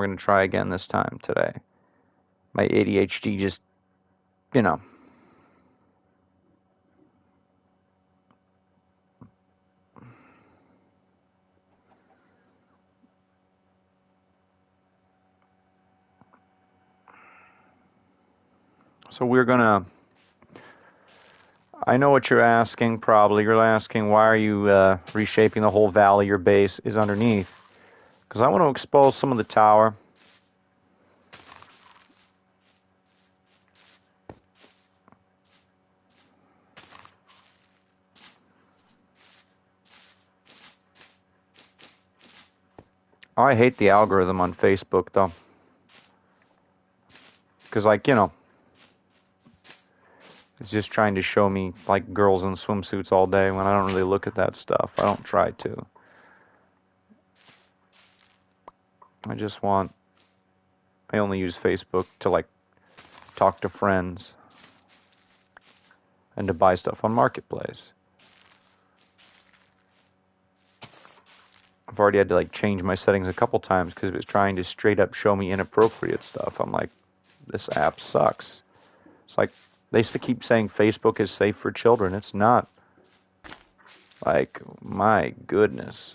we're going to try again this time today. My ADHD just, you know. So we're going to, I know what you're asking probably. You're asking why are you reshaping the whole valley your base is underneath? Because I want to expose some of the tower. Oh, I hate the algorithm on Facebook though. Because like, you know, it's just trying to show me like girls in swimsuits all day when I don't really look at that stuff. I don't try to. I just want, I only use Facebook to like talk to friends and to buy stuff on Marketplace. I've already had to like change my settings a couple times because it was trying to straight up show me inappropriate stuff. I'm like, this app sucks. It's like, they used to keep saying Facebook is safe for children. It's not. Like, my goodness.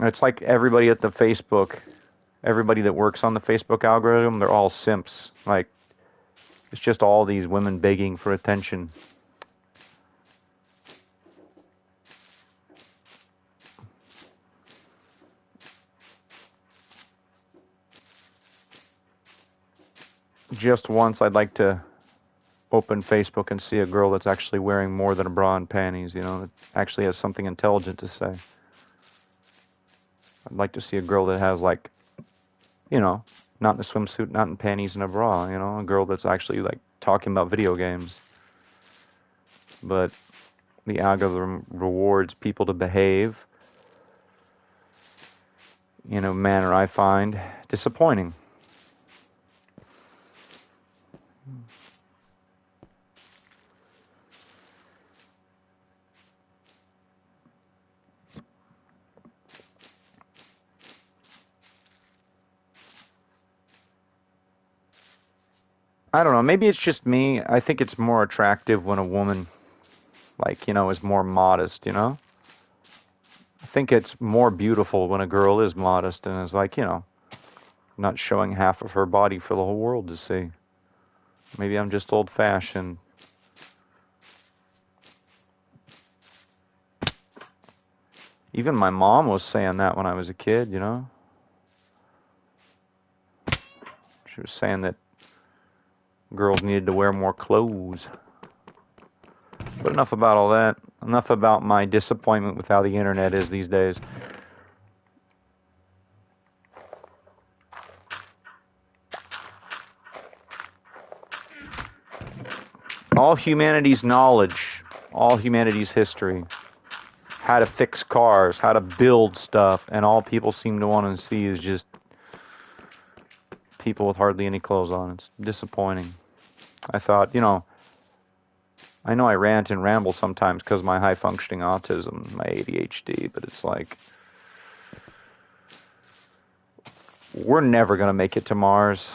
It's like everybody at the Facebook, everybody that works on the Facebook algorithm, they're all simps. Like, it's just all these women begging for attention. Just once, I'd like to open Facebook and see a girl that's actually wearing more than a bra and panties, you know, that actually has something intelligent to say. I'd like to see a girl that has, like, you know, not in a swimsuit, not in panties and a bra, you know, a girl that's actually, like, talking about video games. But the algorithm rewards people to behave in a manner I find disappointing. I don't know, maybe it's just me. I think it's more attractive when a woman, like, you know, is more modest, you know? I think it's more beautiful when a girl is modest and is like, you know, not showing half of her body for the whole world to see. Maybe I'm just old-fashioned. Even my mom was saying that when I was a kid, you know? She was saying that girls needed to wear more clothes. But enough about all that. Enough about my disappointment with how the internet is these days. All humanity's knowledge, all humanity's history, how to fix cars, how to build stuff, and all people seem to want to see is just people with hardly any clothes on. It's disappointing. I thought, you know I rant and ramble sometimes because of my high-functioning autism, my ADHD, but it's like, we're never going to make it to Mars.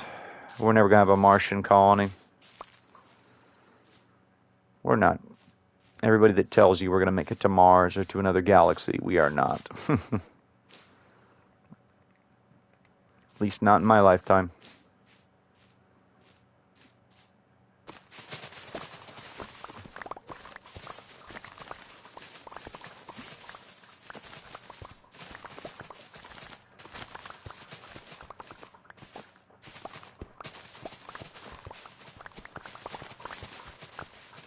We're never going to have a Martian colony. We're not. Everybody that tells you we're going to make it to Mars or to another galaxy, we are not. At least not in my lifetime.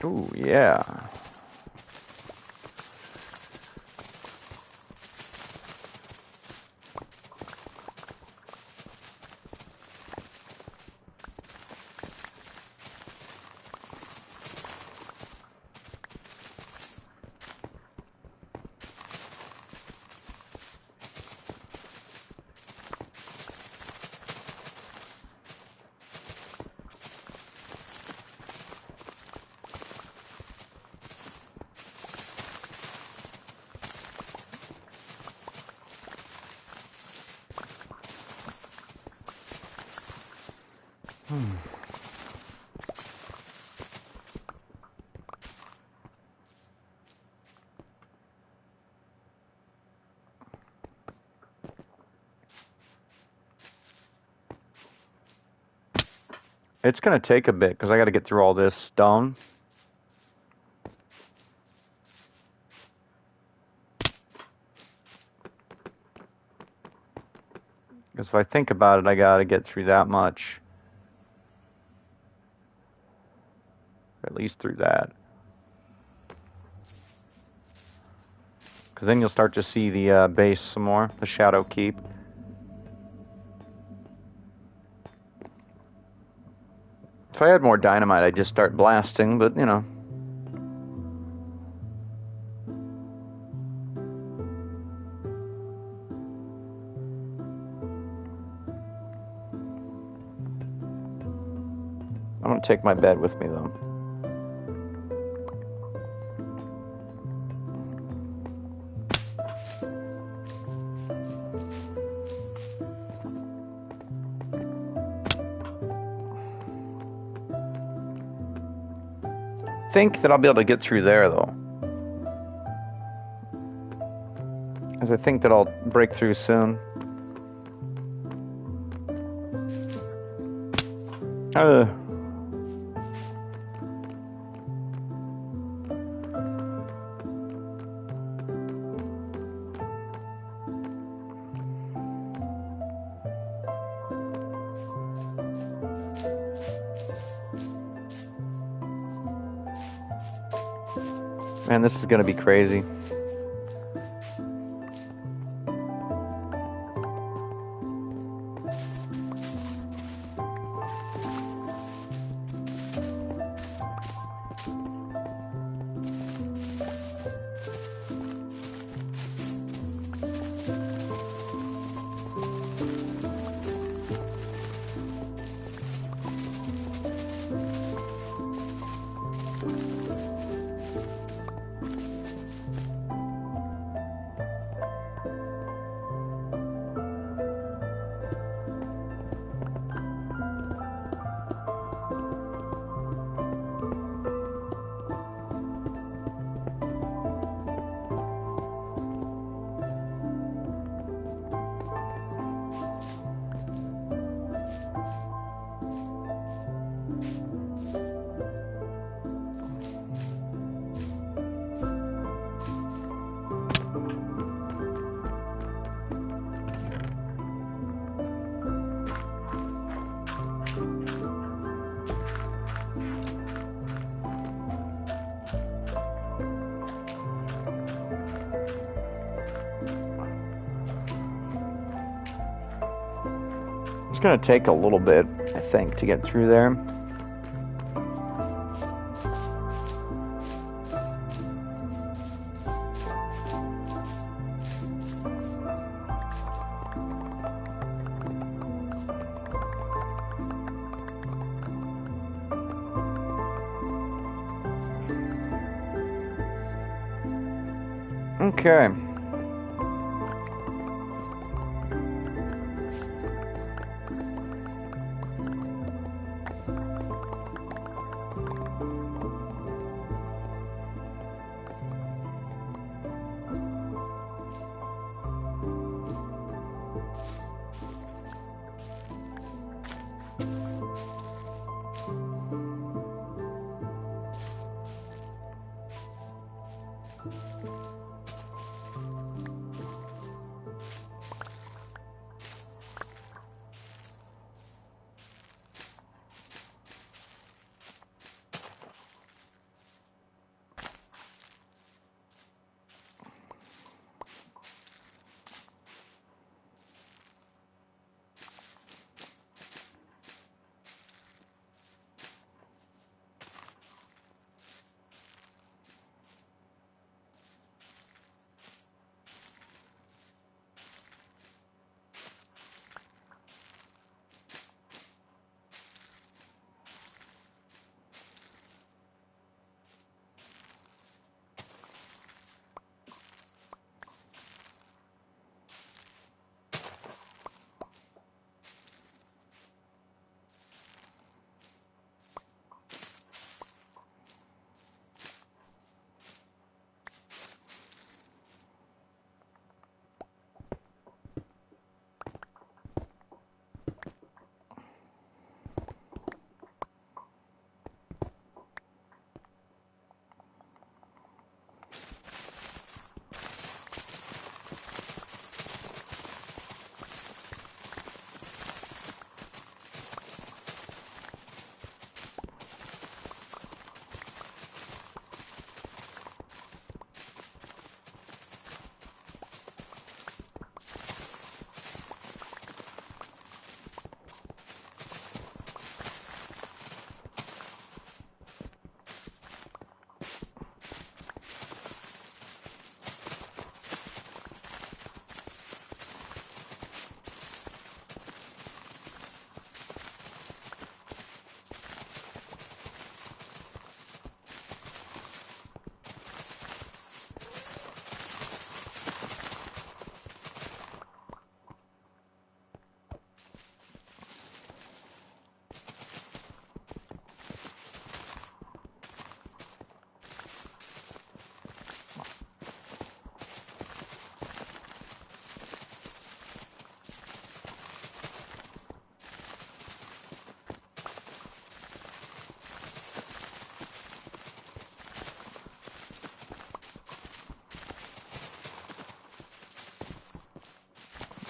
Ooh, yeah. It's gonna take a bit because I got to get through all this stone. Because if I think about it, I got to get through that much. At least through that. Because then you'll start to see the base some more, the Shadow Keep. If I had more dynamite, I'd just start blasting, but you know. I'm gonna take my bed with me though. I think that I'll be able to get through there though. As I think that I'll break through soon. Man, this is gonna be crazy. It's gonna take a little bit, I think, to get through there. Okay.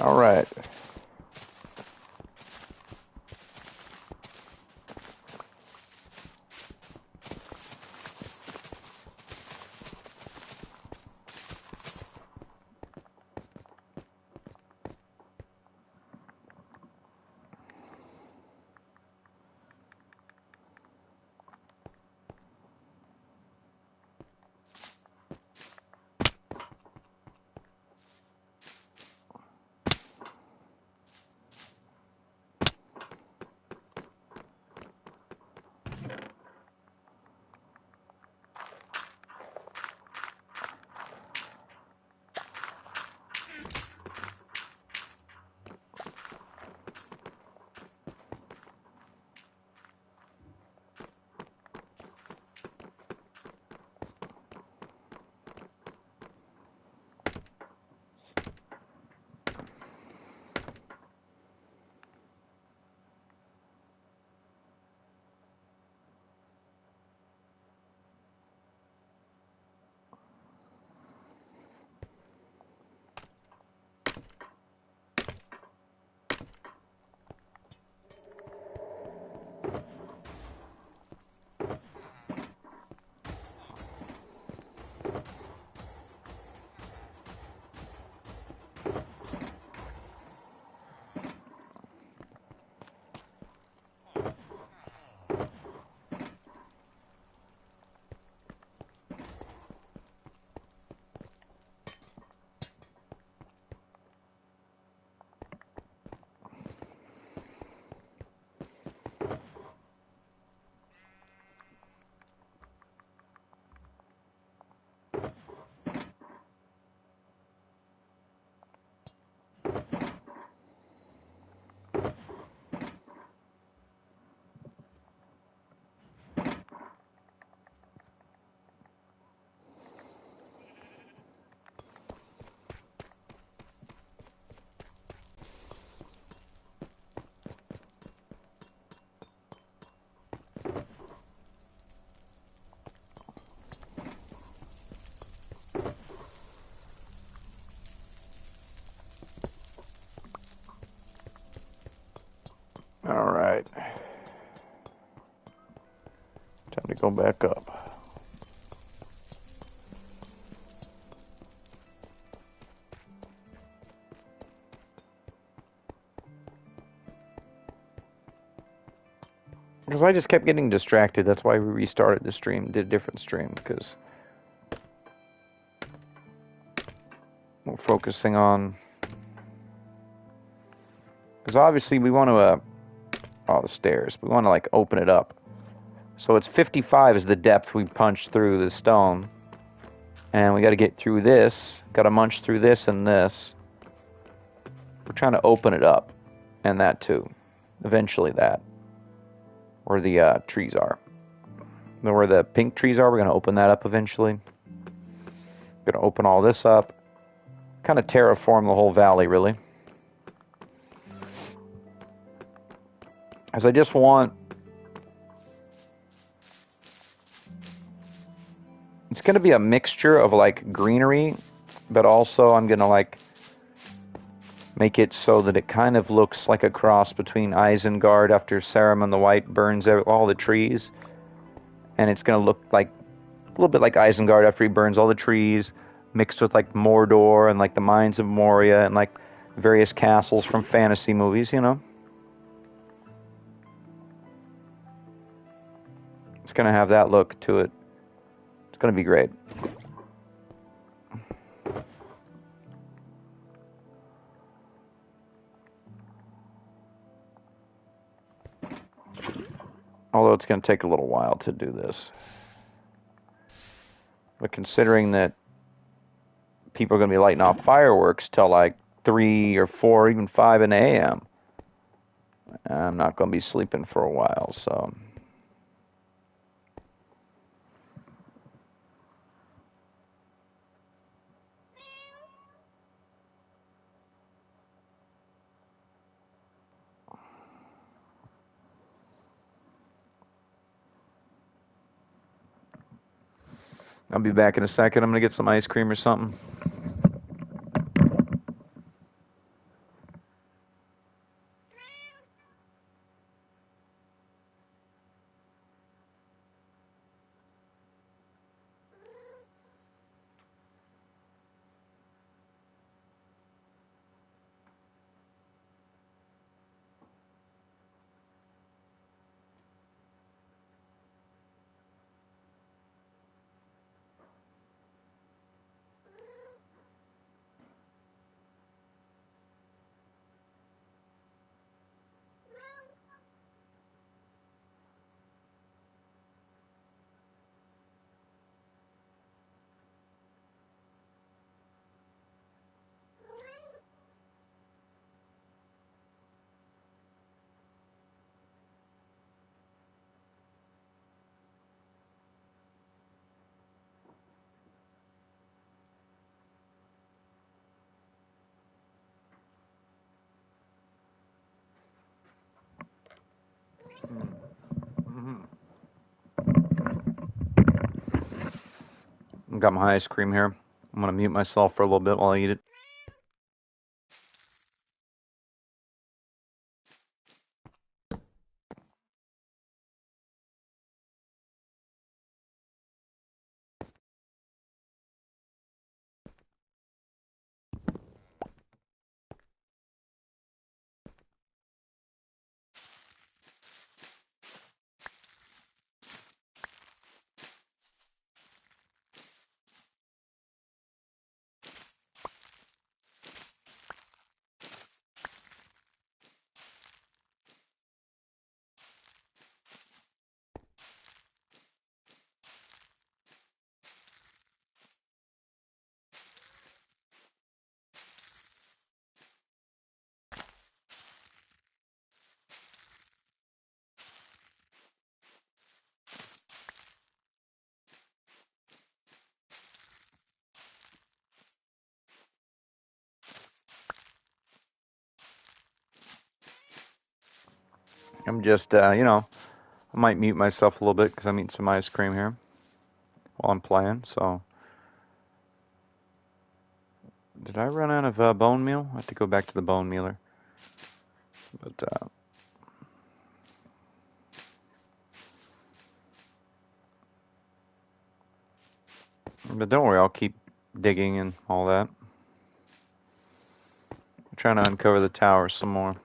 All right. All right. Time to go back up. Because I just kept getting distracted. That's why we restarted the stream, did a different stream, because we're focusing on... Because obviously we want to... the stairs. We want to, like, open it up. So it's 55 is the depth we punch through the stone. And we got to get through this. Got to munch through this and this. We're trying to open it up. And that too. Eventually that. Where the trees are. Where the pink trees are, we're going to open that up eventually. Going to open all this up. Kind of terraform the whole valley, really. As I just want... It's going to be a mixture of, like, greenery, but also I'm going to, like, make it so that it kind of looks like a cross between Isengard after Saruman the White burns all the trees. And it's going to look like a little bit like Isengard after he burns all the trees, mixed with, like, Mordor and, like, the Mines of Moria and, like, various castles from fantasy movies, you know? It's going to have that look to it. It's going to be great. Although it's going to take a little while to do this. But considering that people are going to be lighting off fireworks till like 3 or 4, even 5 in the a.m., I'm not going to be sleeping for a while, so... I'll be back in a second. I'm going to get some ice cream or something. got my ice cream here. I'm gonna mute myself for a little bit while I eat it. I'm just, I might mute myself a little bit because I'm eating some ice cream here while I'm playing. So, did I run out of bone meal? I have to go back to the bone mealer. But don't worry, I'll keep digging and all that. I'm trying to uncover the tower some more.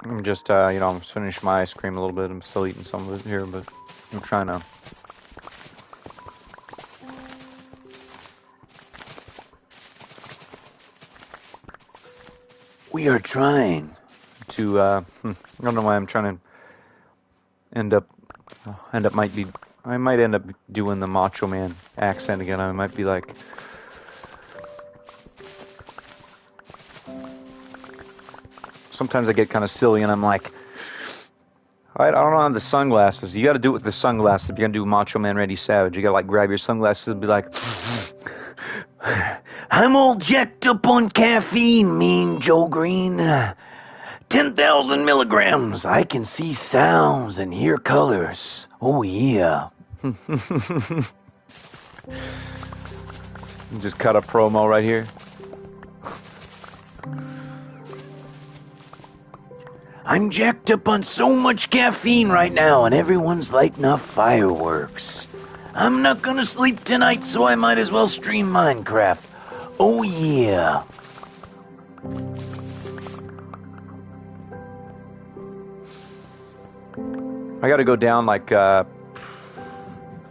I'm just, I'm finished my ice cream a little bit. I'm still eating some of it here, but I'm trying to. We are trying to, I don't know why I'm trying to I might end up doing the Macho Man accent again. I might be like, sometimes I get kind of silly and I'm like, I don't have the sunglasses. You got to do it with the sunglasses. If you're going to do Macho Man Randy Savage, you got to like grab your sunglasses and be like, I'm all jacked up on caffeine, Mean Joe Green. 10,000 milligrams. I can see sounds and hear colors. Oh, yeah. Just cut a promo right here. I'm jacked up on so much caffeine right now, and everyone's lighting off fireworks. I'm not gonna sleep tonight, so I might as well stream Minecraft. Oh yeah. I gotta go down like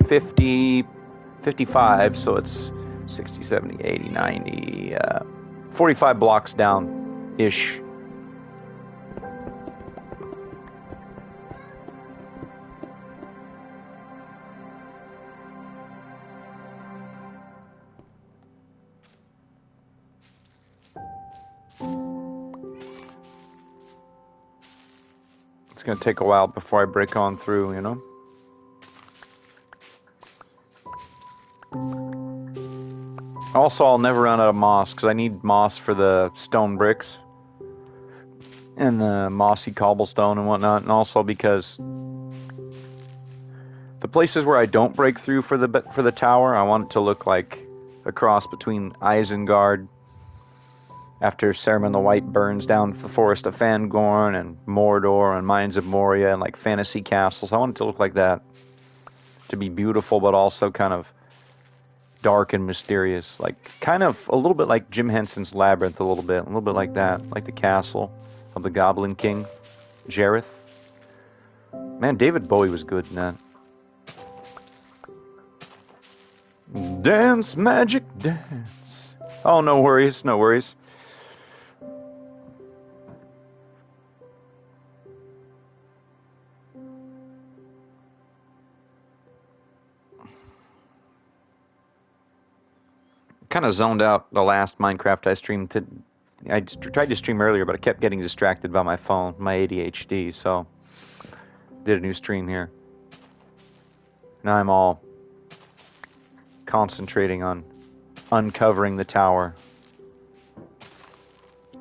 50, 55, so it's 60, 70, 80, 90, 45 blocks down-ish. It's gonna take a while before I break on through, you know? Also, I'll never run out of moss, because I need moss for the stone bricks and the mossy cobblestone and whatnot, and also because the places where I don't break through for the tower, I want it to look like a cross between Isengard, after Saruman the White burns down the Forest of Fangorn, and Mordor, and Mines of Moria, and like fantasy castles. I want it to look like that. To be beautiful, but also kind of dark and mysterious. Like, kind of a little bit like Jim Henson's Labyrinth, a little bit like that. Like the castle of the Goblin King, Jareth. Man, David Bowie was good in that. Dance, magic, dance. Oh, no worries, no worries. Kind of zoned out the last Minecraft I streamed. I tried to stream earlier, but I kept getting distracted by my phone, my ADHD, so did a new stream here. Now I'm all concentrating on uncovering the tower.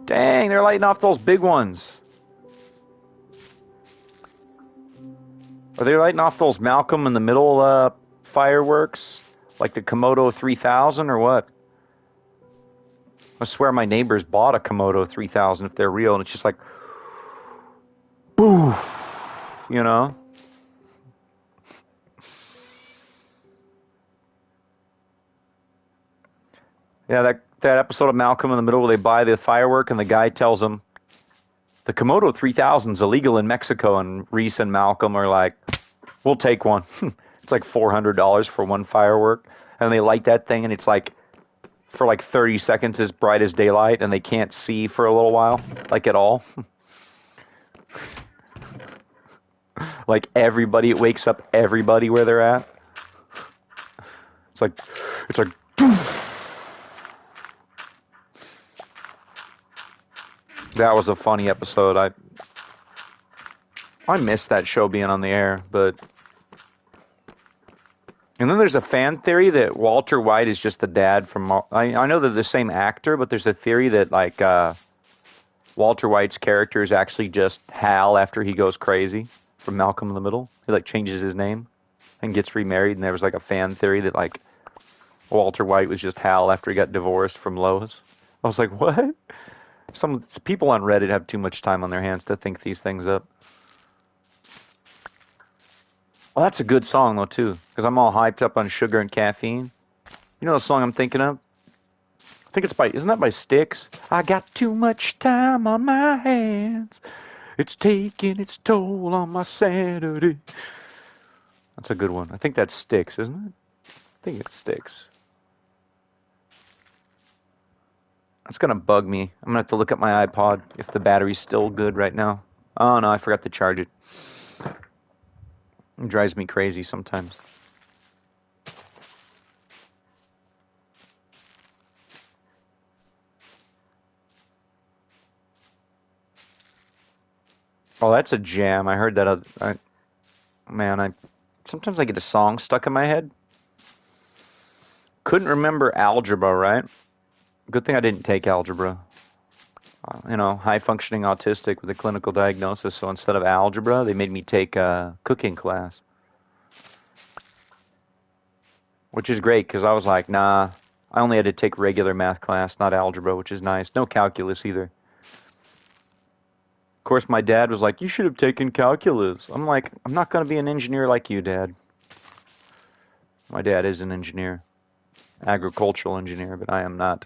Dang, they're lighting off those big ones. Are they lighting off those Malcolm in the Middle fireworks? Like the Komodo 3000 or what? I swear my neighbors bought a Komodo 3000 if they're real, and it's just like, boof, you know? Yeah, that episode of Malcolm in the Middle where they buy the firework and the guy tells them, the Komodo 3000 is illegal in Mexico, and Reese and Malcolm are like, we'll take one. It's like $400 for one firework, and they light that thing, and it's like, for like 30 seconds as bright as daylight, and they can't see for a little while, like at all. Like everybody, it wakes up everybody where they're at. It's like, that was a funny episode. I missed that show being on the air, but. And then there's a fan theory that Walter White is just the dad from. I know they're the same actor, but there's a theory that like Walter White's character is actually just Hal after he goes crazy from Malcolm in the Middle. He like changes his name and gets remarried, and there was like a fan theory that like Walter White was just Hal after he got divorced from Lois. I was like, what? Some people on Reddit have too much time on their hands to think these things up. Oh, that's a good song, though, too, because I'm all hyped up on sugar and caffeine. You know the song I'm thinking of? I think it's isn't that by Styx? I got too much time on my hands. It's taking its toll on my sanity. That's a good one. I think that's Styx, isn't it? I think it's Styx. It's going to bug me. I'm going to have to look at my iPod if the battery's still good right now. Oh, no, I forgot to charge it. It drives me crazy sometimes. Oh, that's a jam. I heard that. Sometimes I get a song stuck in my head. Couldn't remember algebra, right? Good thing I didn't take algebra. High-functioning autistic with a clinical diagnosis, so instead of algebra, they made me take a cooking class. Which is great, because I was like, nah, I only had to take regular math class, not algebra, which is nice. No calculus either. course, my dad was like, "You should have taken calculus." I'm like, "I'm not going to be an engineer like you, Dad." My dad is an engineer, agricultural engineer, but I am not.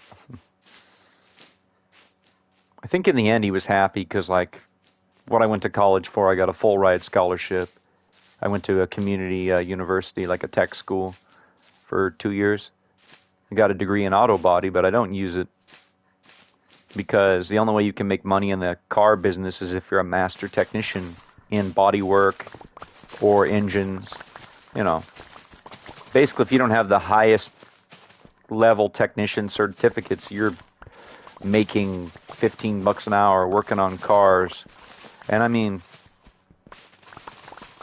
I think in the end he was happy because, like, what I went to college for, I got a full ride scholarship. I went to a community university, like a tech school, for 2 years. I got a degree in auto body, but I don't use it because the only way you can make money in the car business is if you're a master technician in body work or engines. You know, basically, if you don't have the highest level technician certificates, you're making $15 an hour working on cars. And I mean,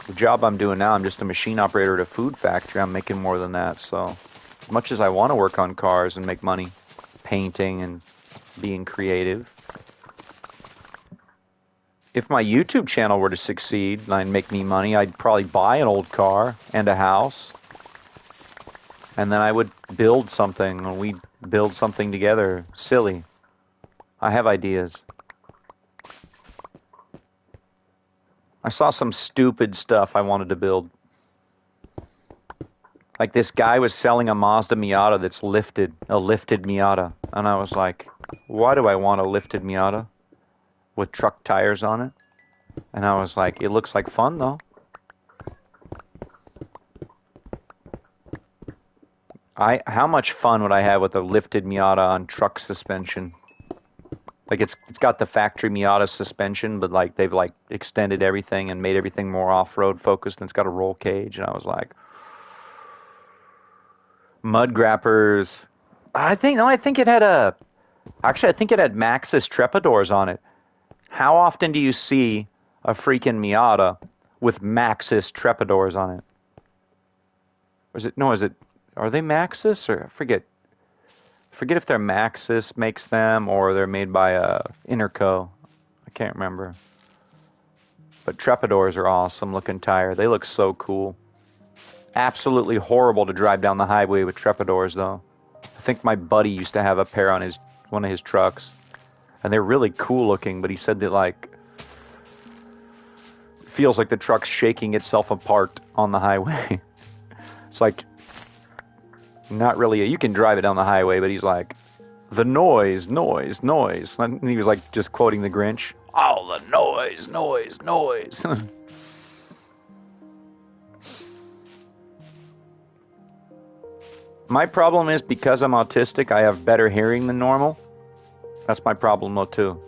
the job I'm doing now, I'm just a machine operator at a food factory. I'm making more than that. So as much as I want to work on cars and make money painting and being creative, if my YouTube channel were to succeed and make me money, I'd probably buy an old car and a house, and then I would build something, and we'd build something together. Silly. I have ideas. I saw some stupid stuff I wanted to build. Like this guy was selling a Mazda Miata that's lifted, a lifted Miata. And I was like, why do I want a lifted Miata with truck tires on it? And I was like, it looks like fun though. How much fun would I have with a lifted Miata on truck suspension? Like it's got the factory Miata suspension, but like they've like extended everything and made everything more off-road focused, and it's got a roll cage. And I was like, mud grappers. I think it had I think it had Maxxis Trepadors on it. How often do you see a freaking Miata with Maxxis Trepadors on it? Are they Maxxis or I forget if they're Maxxis makes them or they're made by Interco. I can't remember. But Trepadors are awesome looking tire. They look so cool. Absolutely horrible to drive down the highway with Trepadors though. I think my buddy used to have a pair on one of his trucks. And they're really cool looking, but he said that like it feels like the truck's shaking itself apart on the highway. It's like not really you can drive it down the highway, but he's like, the noise. And he was like just quoting the Grinch. Oh, the noise. My problem is because I'm autistic, I have better hearing than normal. That's my problem though too.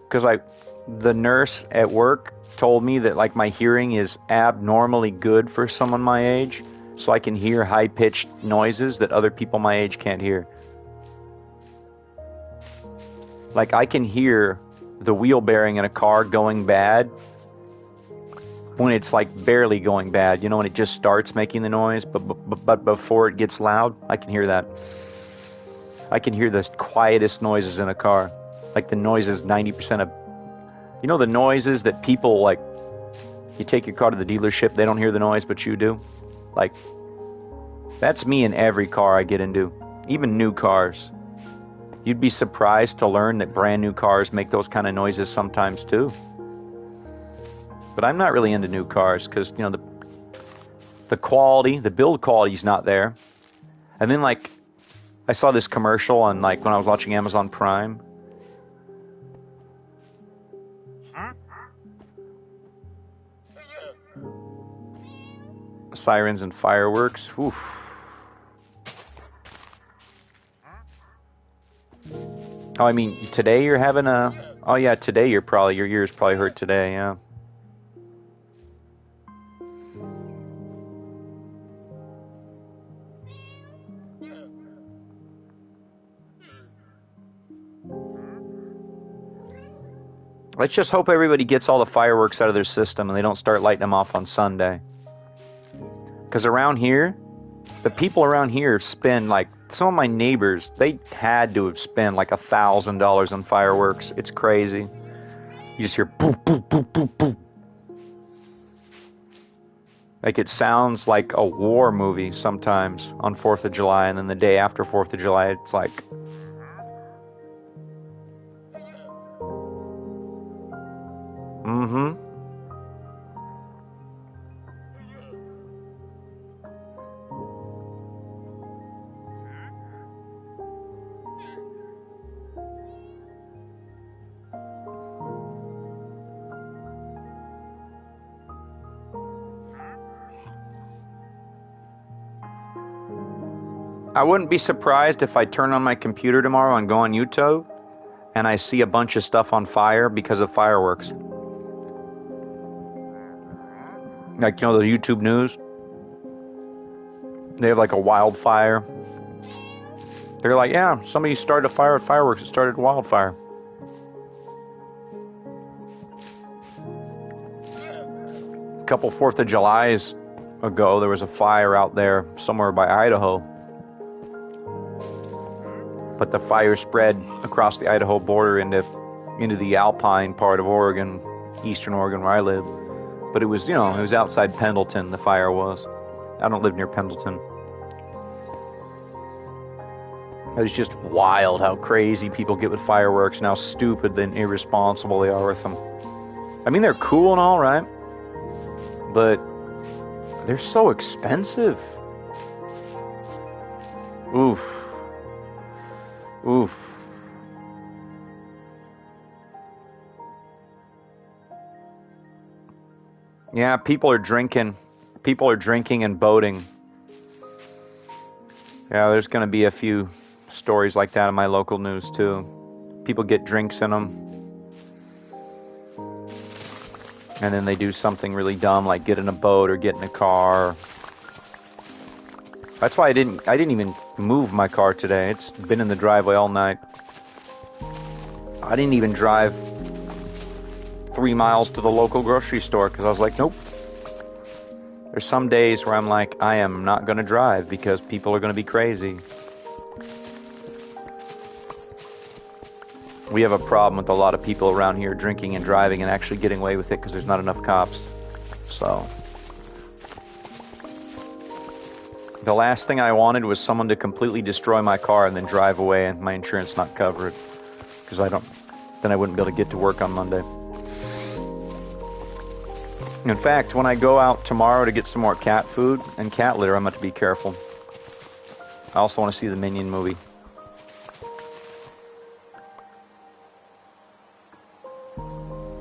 Because the nurse at work told me that like my hearing is abnormally good for someone my age. So I can hear high-pitched noises that other people my age can't hear. Like I can hear the wheel bearing in a car going bad when it's like barely going bad. You know, when it just starts making the noise, but before it gets loud, I can hear that. I can hear the quietest noises in a car. Like the noises 90% of... You know the noises that people like... You take your car to the dealership, they don't hear the noise, but you do? Like, that's me in every car I get into, even new cars. You'd be surprised to learn that brand new cars make those kind of noises sometimes too. But I'm not really into new cars because, you know, the quality, the build quality is not there. And then, like, I saw this commercial on, like, when I was watching Amazon Prime. Sirens and fireworks. Oof. Oh, I mean, today you're having a... Oh, yeah, today your ears probably hurt today, yeah. Let's just hope everybody gets all the fireworks out of their system and they don't start lighting them off on Sunday. Because around here, the people around here spend like, some of my neighbors, they had to have spent like $1,000 on fireworks. It's crazy. You just hear boom, boom, boom, boom, boom. Like it sounds like a war movie sometimes on 4th of July, and then the day after 4th of July, it's like... Mm-hmm. I wouldn't be surprised if I turn on my computer tomorrow and go on YouTube and I see a bunch of stuff on fire because of fireworks. Like, the YouTube news, they have like a wildfire. They're like, yeah, somebody started a fire with fireworks. It started a wildfire. A couple 4th of Julys ago, there was a fire out there somewhere by Idaho. But the fire spread across the Idaho border into the alpine part of Oregon, eastern Oregon where I live. But it was, it was outside Pendleton, the fire was. I don't live near Pendleton. It's just wild how crazy people get with fireworks and how stupid and irresponsible they are with them. I mean, they're cool and all, right? But they're so expensive. Oof. Oof. Yeah, people are drinking. People are drinking and boating. Yeah, there's going to be a few stories like that in my local news too. People get drinks in them. And then they do something really dumb like get in a boat or get in a car. That's why I didn't even move my car today. It's been in the driveway all night. I didn't even drive 3 miles to the local grocery store because I was like, nope. There's some days where I'm like, I am not going to drive because people are going to be crazy. We have a problem with a lot of people around here drinking and driving and actually getting away with it because there's not enough cops. So the last thing I wanted was someone to completely destroy my car and then drive away and my insurance not cover it. Because then I wouldn't be able to get to work on Monday. In fact, when I go out tomorrow to get some more cat food and cat litter, I'm going to be careful. I also want to see the Minion movie.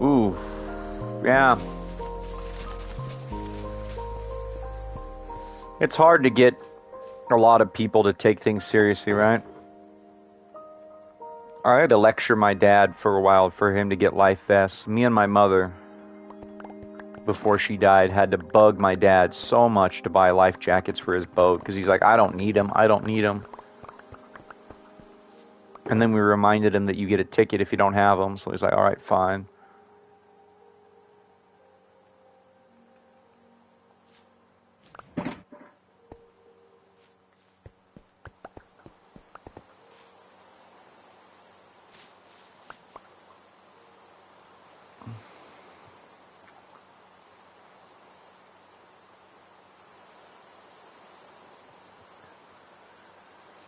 Ooh, yeah. It's hard to get a lot of people to take things seriously, right? I had to lecture my dad for a while for him to get life vests. Me and my mother, before she died, had to bug my dad so much to buy life jackets for his boat because he's like, I don't need them. I don't need them. And then we reminded him that you get a ticket if you don't have them. So he's like, all right, fine.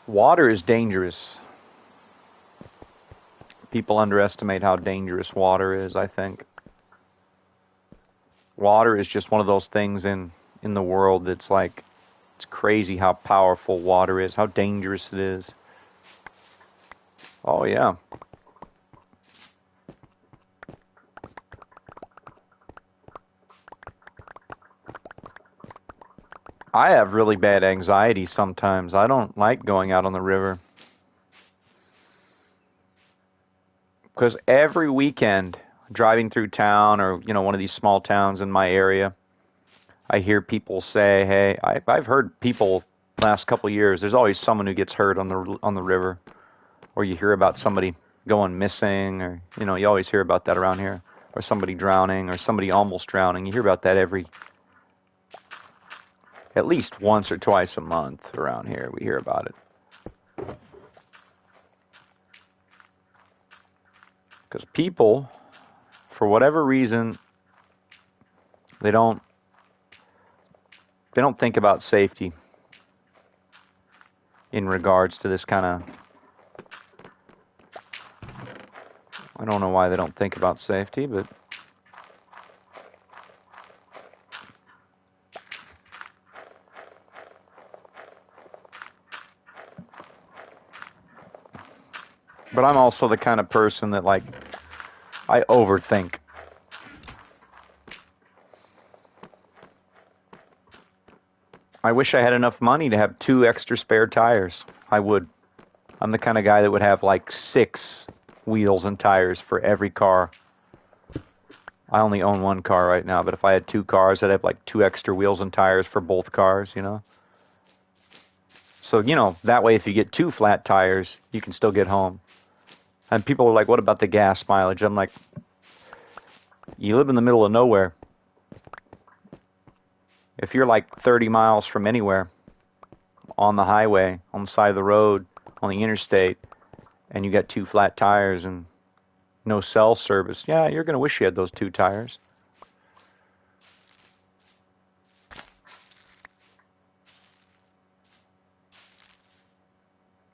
Water is dangerous. People underestimate how dangerous water is, I think. Water is just one of those things in the world that's like, it's crazy how powerful water is, how dangerous it is. Oh, yeah. I have really bad anxiety sometimes. I don't like going out on the river. Because every weekend, driving through town or, one of these small towns in my area, I hear people say, hey, I've heard people last couple of years, there's always someone who gets hurt on the river. Or you hear about somebody going missing, or, you always hear about that around here. Or somebody drowning, or somebody almost drowning. You hear about that at least once or twice a month around here. We hear about it. Because people, for whatever reason, they don't think about safety in regards to this kind of, I don't know why they don't think about safety, but But I'm also the kind of person that, like, I overthink. I wish I had enough money to have 2 extra spare tires. I would. I'm the kind of guy that would have like 6 wheels and tires for every car. I only own 1 car right now, but if I had 2 cars, I'd have like 2 extra wheels and tires for both cars, you know? So, you know, that way if you get 2 flat tires, you can still get home. And people are like, what about the gas mileage? I'm like, you live in the middle of nowhere. If you're like 30 miles from anywhere, on the highway, on the side of the road, on the interstate, and you got 2 flat tires and no cell service, yeah, you're going to wish you had those 2 tires.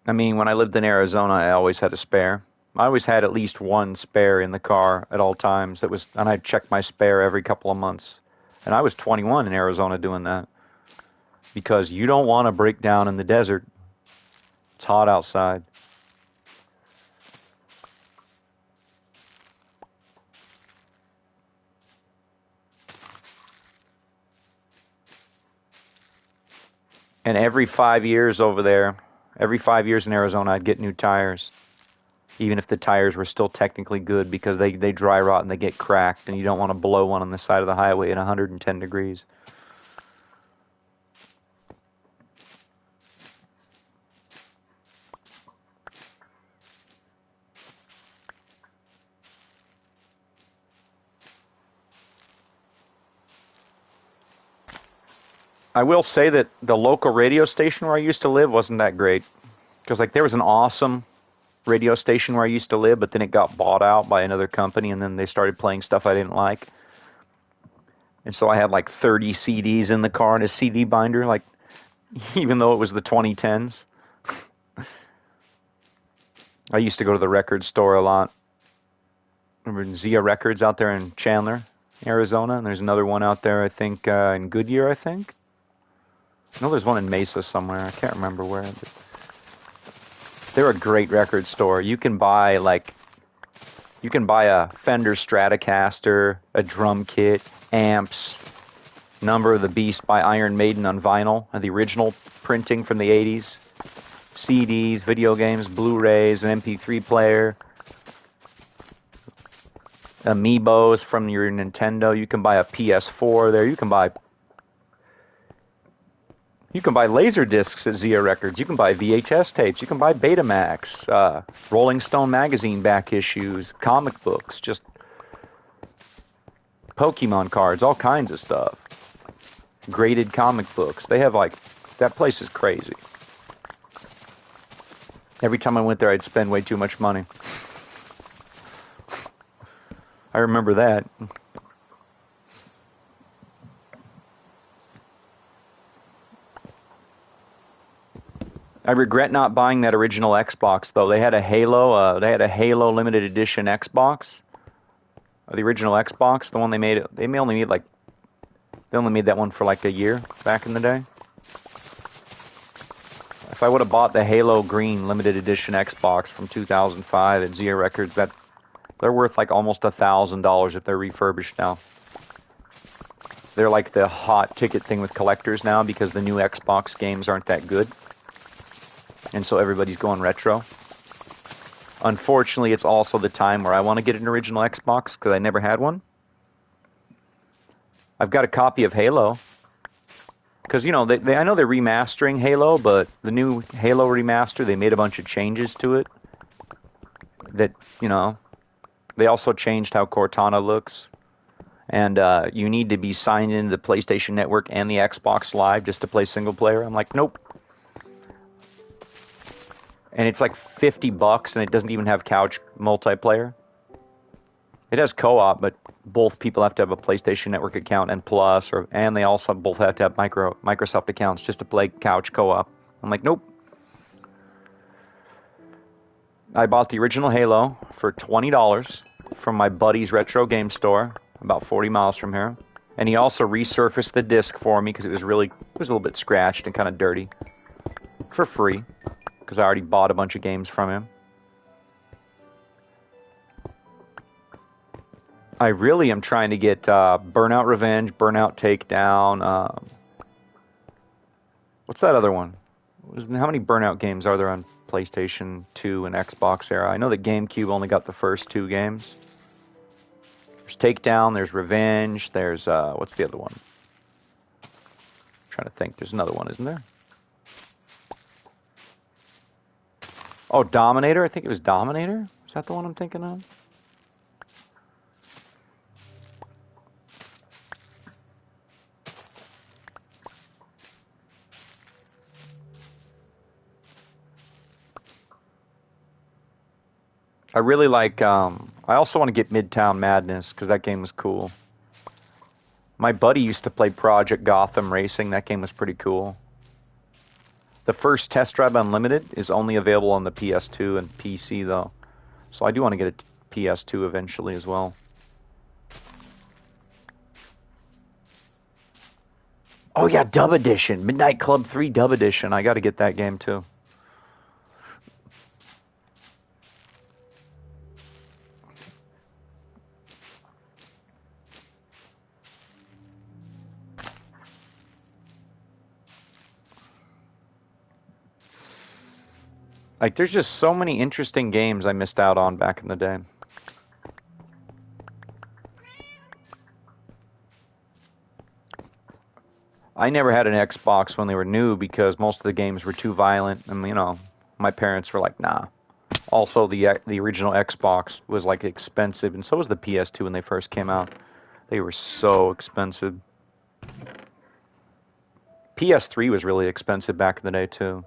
I mean, when I lived in Arizona, I always had a spare. I always had at least 1 spare in the car at all times. And I'd check my spare every couple of months. And I was 21 in Arizona doing that. Because you don't want to break down in the desert. It's hot outside. And every 5 years over there, every 5 years in Arizona, I'd get new tires. Even if the tires were still technically good, because they dry rot and they get cracked, and you don't want to blow one on the side of the highway at 110 degrees. I will say that the local radio station where I used to live wasn't that great. Because, like, there was an awesome radio station where I used to live, but then it got bought out by another company, and then they started playing stuff I didn't like. And so I had like 30 CDs in the car in a CD binder, like, even though it was the 2010s. I used to go to the record store a lot. Remember Zia Records out there in Chandler, Arizona? And there's another one out there, I think, in Goodyear, I think. I know there's one in Mesa somewhere. I can't remember where. But they're a great record store. You can buy a Fender Stratocaster, a drum kit, amps, Number of the Beast by Iron Maiden on vinyl, the original printing from the 80s, CDs, video games, Blu-rays, an MP3 player, Amiibos from your Nintendo. You can buy a PS4 there. You can buy laser discs at Zia Records. You can buy VHS tapes. You can buy Betamax, Rolling Stone magazine back issues, comic books, just Pokemon cards, all kinds of stuff. Graded comic books. They have that place is crazy. Every time I went there, I'd spend way too much money. I remember that. I regret not buying that original Xbox, though. They had a Halo limited edition Xbox. The original Xbox, the one they made, they only made that one for like a year back in the day. If I would have bought the Halo Green limited edition Xbox from 2005 at Zia Records, they're worth like almost $1,000 if they're refurbished now. They're like the hot ticket thing with collectors now because the new Xbox games aren't that good. And so everybody's going retro. Unfortunately, it's also the time where I want to get an original Xbox because I never had one. I've got a copy of Halo. Because, you know, I know they're remastering Halo, but the new Halo remaster, they made a bunch of changes to it. That, you know, they also changed how Cortana looks. And you need to be signed into the PlayStation Network and the Xbox Live just to play single player. I'm like, nope. And it's like $50, and it doesn't even have couch multiplayer. It has co-op, but both people have to have a PlayStation Network account and Plus, and they also both have to have Microsoft accounts just to play couch co-op. I'm like, nope. I bought the original Halo for $20 from my buddy's retro game store, about 40 miles from here. And he also resurfaced the disc for me because it was a little bit scratched and kind of dirty, for free, because I already bought a bunch of games from him. I really am trying to get Burnout Revenge, Burnout Takedown. What's that other one? How many Burnout games are there on PlayStation 2 and Xbox era? I know that GameCube only got the first two games. There's Takedown, there's Revenge, there's, what's the other one? I'm trying to think. There's another one, isn't there? Oh, Dominator? I think it was Dominator? Is that the one I'm thinking of? I really like, I also want to get Midtown Madness, because that game was cool. My buddy used to play Project Gotham Racing. That game was pretty cool. The first Test Drive Unlimited is only available on the PS2 and PC, though. So I do want to get a PS2 eventually as well. Oh yeah, Dub Edition. Midnight Club 3 Dub Edition. I got to get that game too. Like, there's just so many interesting games I missed out on back in the day. I never had an Xbox when they were new because most of the games were too violent, and you know, my parents were like, "Nah." Also, the original Xbox was like expensive, and so was the PS2 when they first came out. They were so expensive. PS3 was really expensive back in the day too.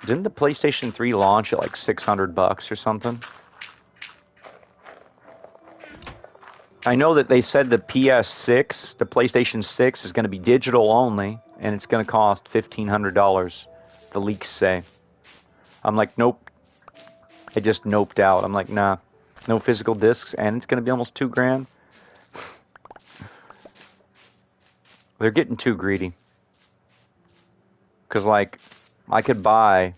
Didn't the PlayStation 3 launch at like $600 or something? I know that they said the PS6, the PlayStation 6, is going to be digital only, and it's going to cost $1,500, the leaks say. I'm like, nope. I just noped out. I'm like, nah. No physical discs, and it's going to be almost $2,000. They're getting too greedy. Because, like, I could buy,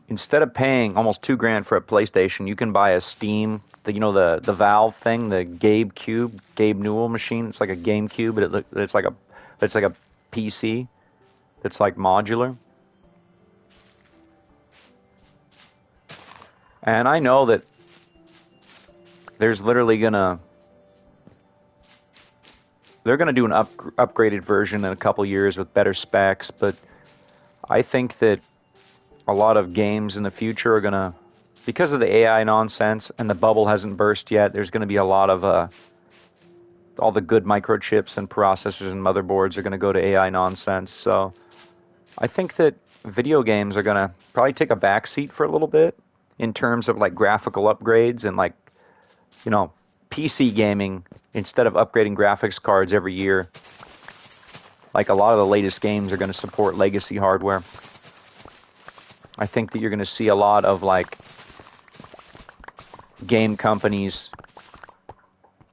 instead of paying almost $2,000 for a PlayStation, you can buy a Steam, the Valve thing, the Gabe Cube, Gabe Newell machine. It's like a GameCube, but it's like a PC. It's like modular. And I know that there's literally they're gonna do an upgraded version in a couple years with better specs, but I think that a lot of games in the future are gonna, because of the AI nonsense and the bubble hasn't burst yet, there's gonna be a lot of all the good microchips and processors and motherboards are gonna go to AI nonsense. So I think that video games are gonna probably take a backseat for a little bit in terms of like graphical upgrades and like, you know, PC gaming, instead of upgrading graphics cards every year, like a lot of the latest games are going to support legacy hardware. I think that you're going to see a lot of like game companies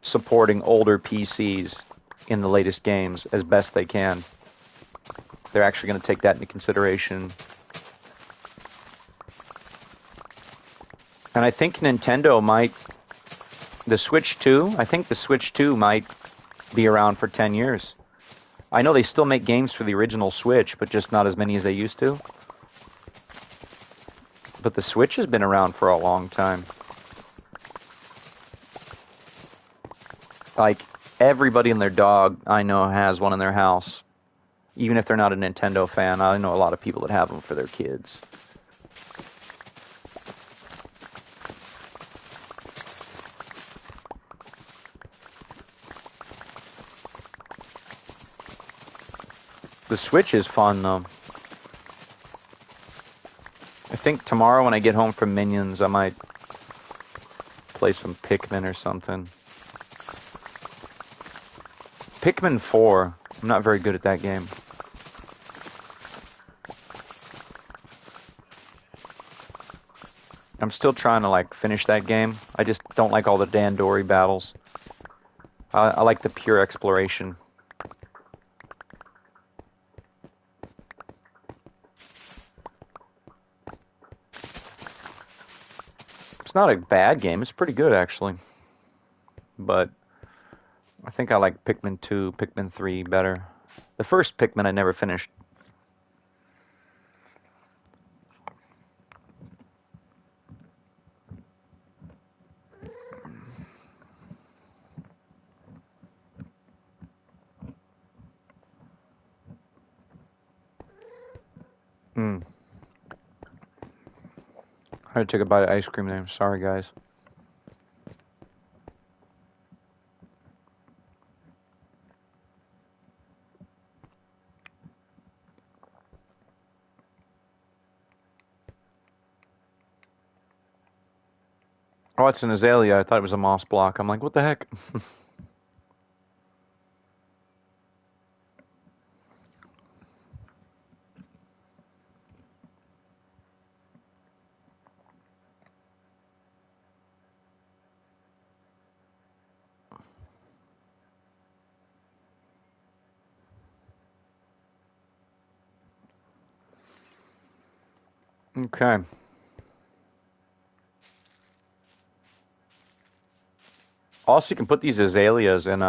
supporting older PCs in the latest games as best they can. They're actually going to take that into consideration. And I think Nintendo might, the Switch 2, I think the Switch 2 might be around for 10 years. I know they still make games for the original Switch, but just not as many as they used to. But the Switch has been around for a long time. Like, everybody and their dog I know has one in their house. Even if they're not a Nintendo fan, I know a lot of people that have them for their kids. The Switch is fun, though. I think tomorrow when I get home from Minions, I might play some Pikmin or something. Pikmin 4. I'm not very good at that game. I'm still trying to, like, finish that game. I just don't like all the Dandori battles. I like the pure exploration. It's not a bad game. It's pretty good, actually. But I think I like Pikmin 2, Pikmin 3 better. The first Pikmin I never finished. Hmm. I had to take a bite of ice cream there. Sorry, guys. Oh, it's an azalea. I thought it was a moss block. I'm like, what the heck? Okay. Also, you can put these azaleas in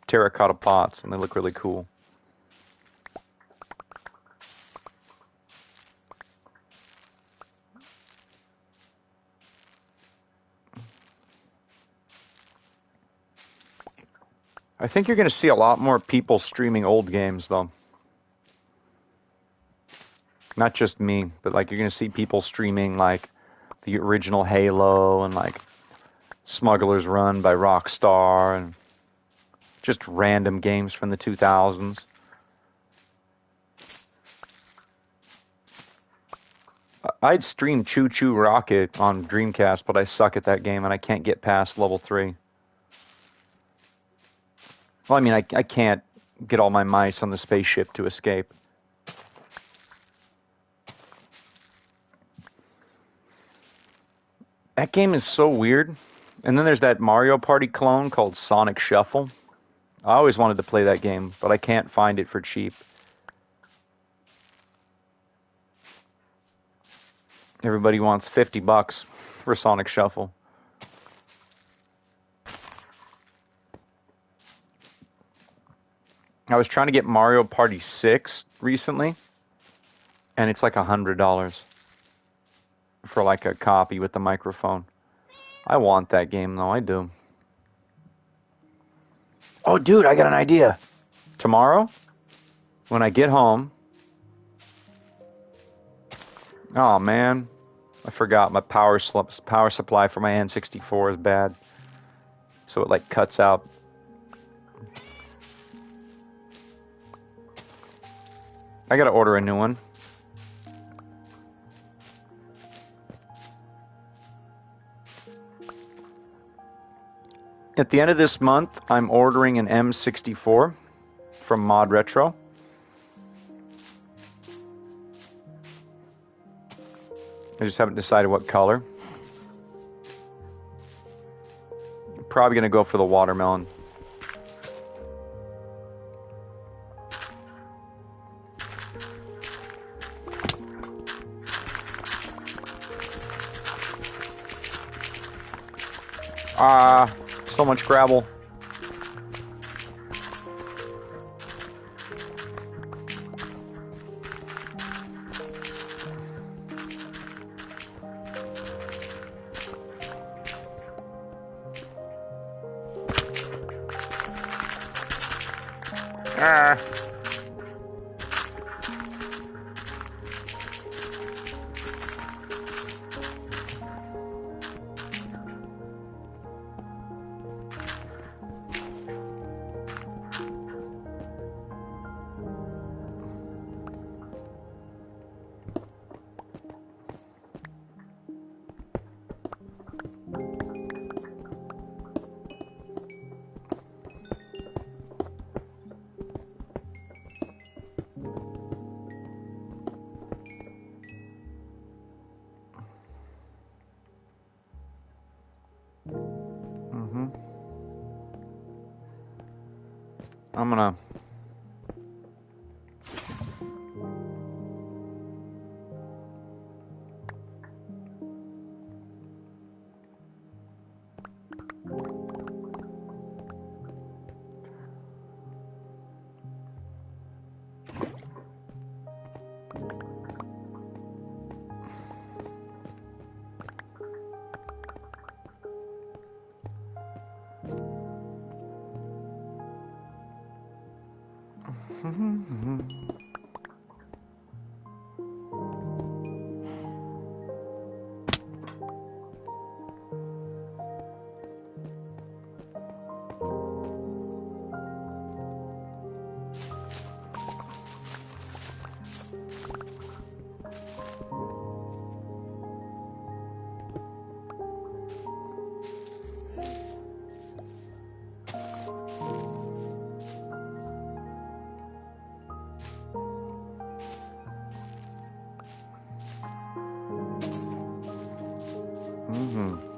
terracotta pots, and they look really cool. I think you're going to see a lot more people streaming old games, though. Not just me, but like you're going to see people streaming like the original Halo and like Smuggler's Run by Rockstar and just random games from the 2000s. I'd stream Choo Choo Rocket on Dreamcast, but I suck at that game and I can't get past level 3. Well, I mean, I can't get all my mice on the spaceship to escape. That game is so weird. And then there's that Mario Party clone called Sonic Shuffle. I always wanted to play that game, but I can't find it for cheap. Everybody wants $50 for Sonic Shuffle. I was trying to get Mario Party 6 recently, and it's like $100 for like a copy with the microphone. I want that game though, I do. Oh, dude, I got an idea. Tomorrow, when I get home... Oh, man. I forgot my power supply for my N64 is bad. So it like cuts out. I gotta order a new one. At the end of this month, I'm ordering an M64 from Mod Retro. I just haven't decided what color. I'm probably gonna go for the watermelon. So much gravel. I'm gonna... Mm-hmm.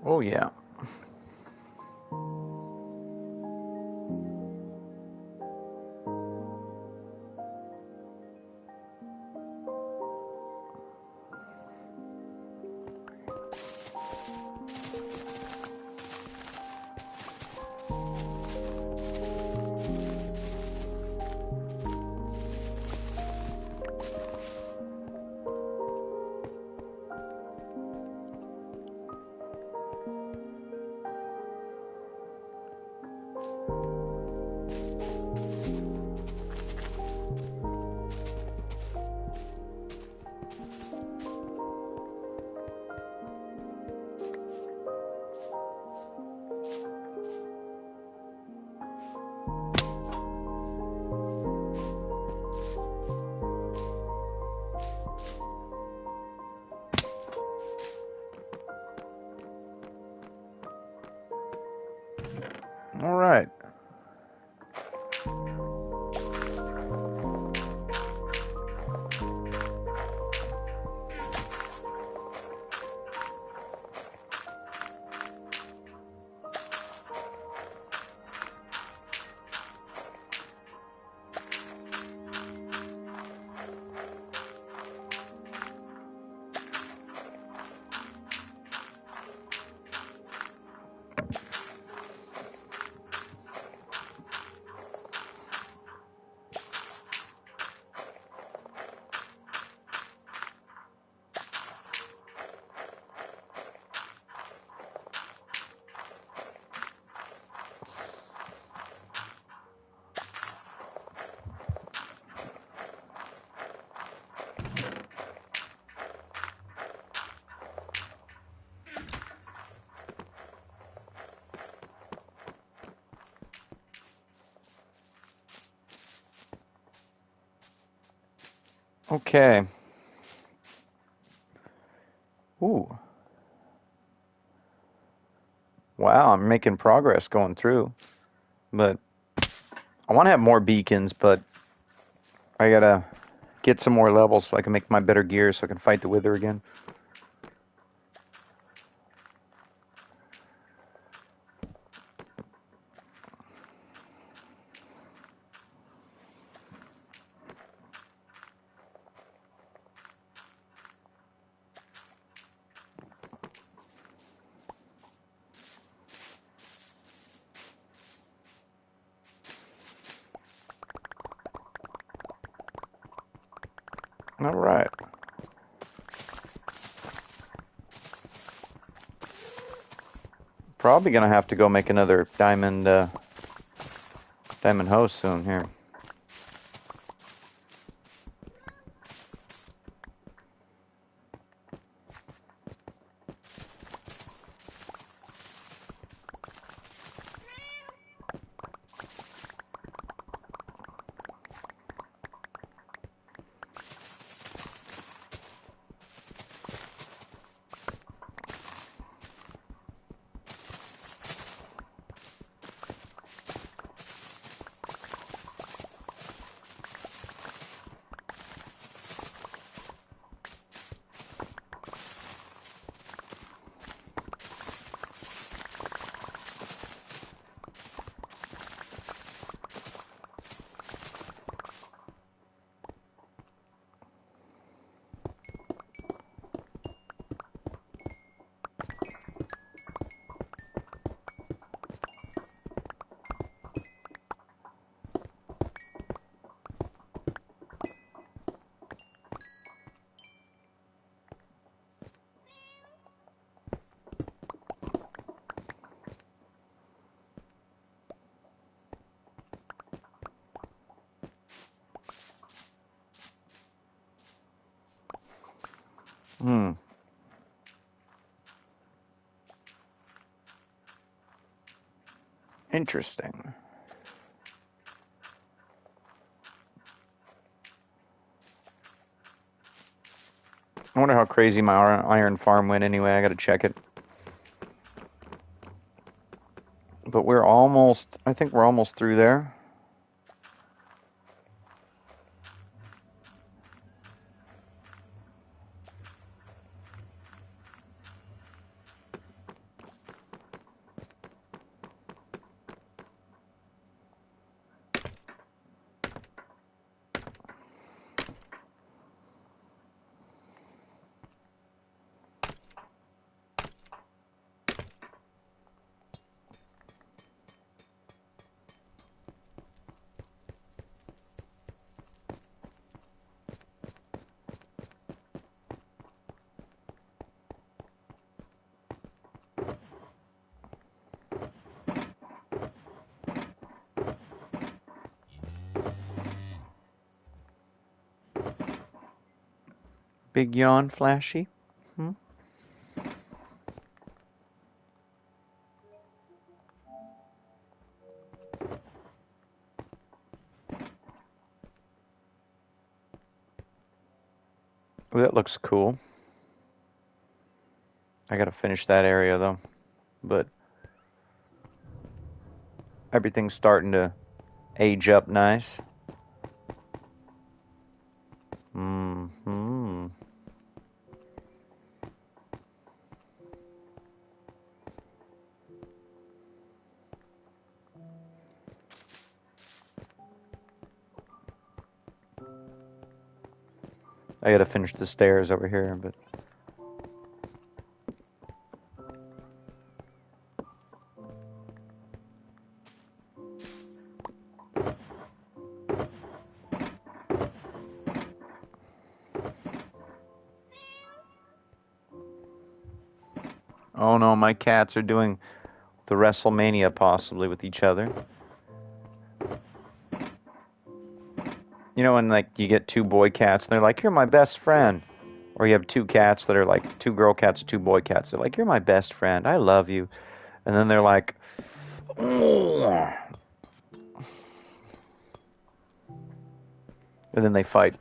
Oh yeah. All right. Okay. Ooh. Wow, I'm making progress going through. But I want to have more beacons, but I gotta get some more levels so I can make my better gear so I can fight the Wither again. All right. Probably gonna have to go make another diamond hoe soon here. Hmm. Interesting. I wonder how crazy my iron farm went anyway. I gotta check it. But we're almost, I think we're almost through there. Big yawn, Flashy. Hmm? Ooh, that looks cool. I gotta finish that area though. But everything's starting to age up nice. Hmm. I gotta finish the stairs over here, but oh no, my cats are doing the WrestleMania possibly with each other. You know when like you get two boy cats and they're like, "You're my best friend." Or you have two cats that are like two girl cats and two boy cats. They're like, "You're my best friend. I love you." And then they're like, "Ugh." And then they fight.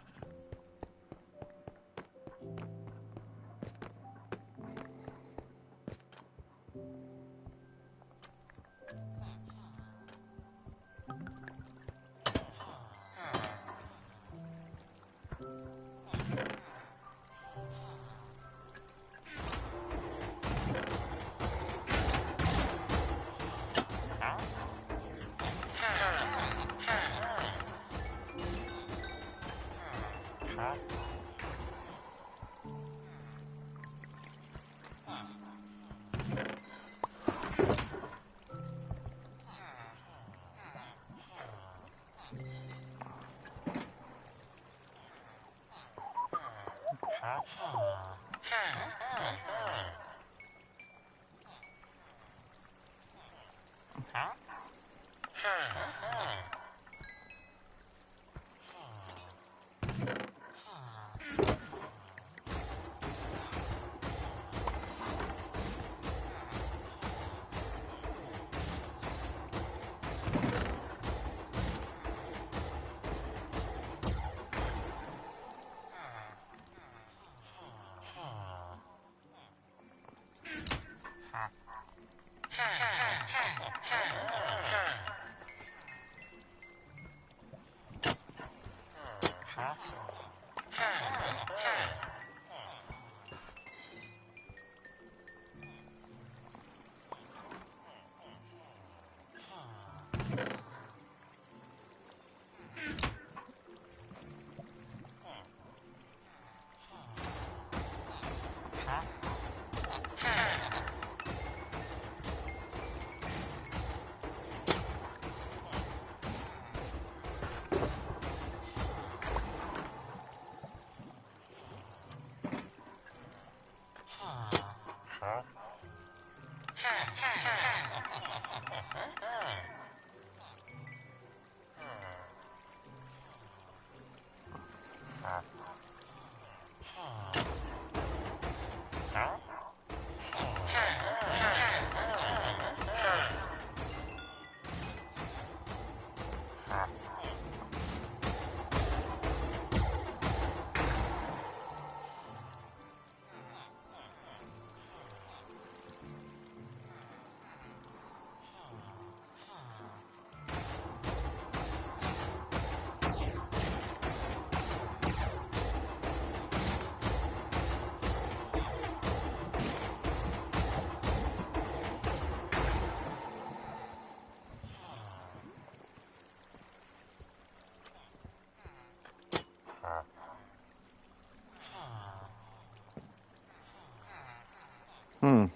Hmm.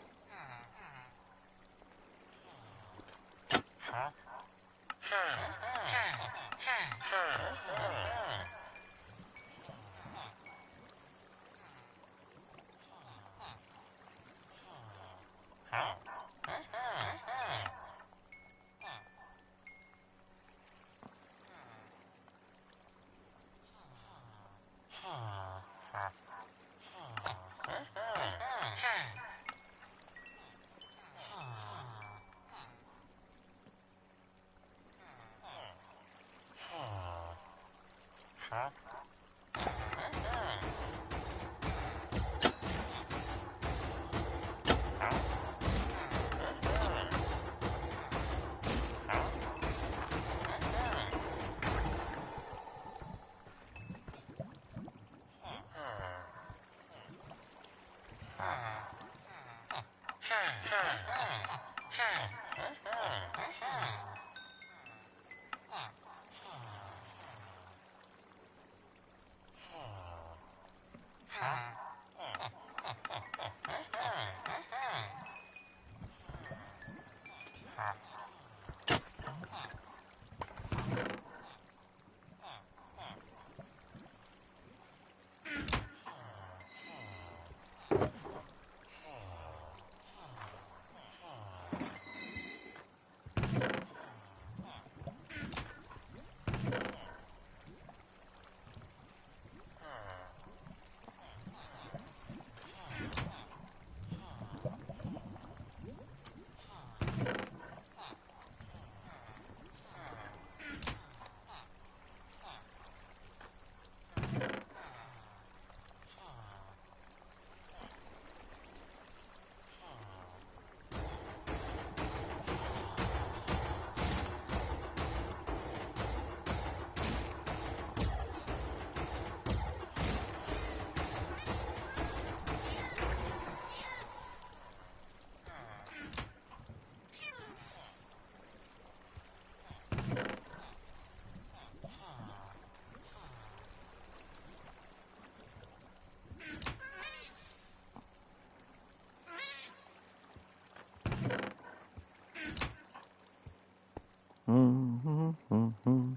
Mm-hmm.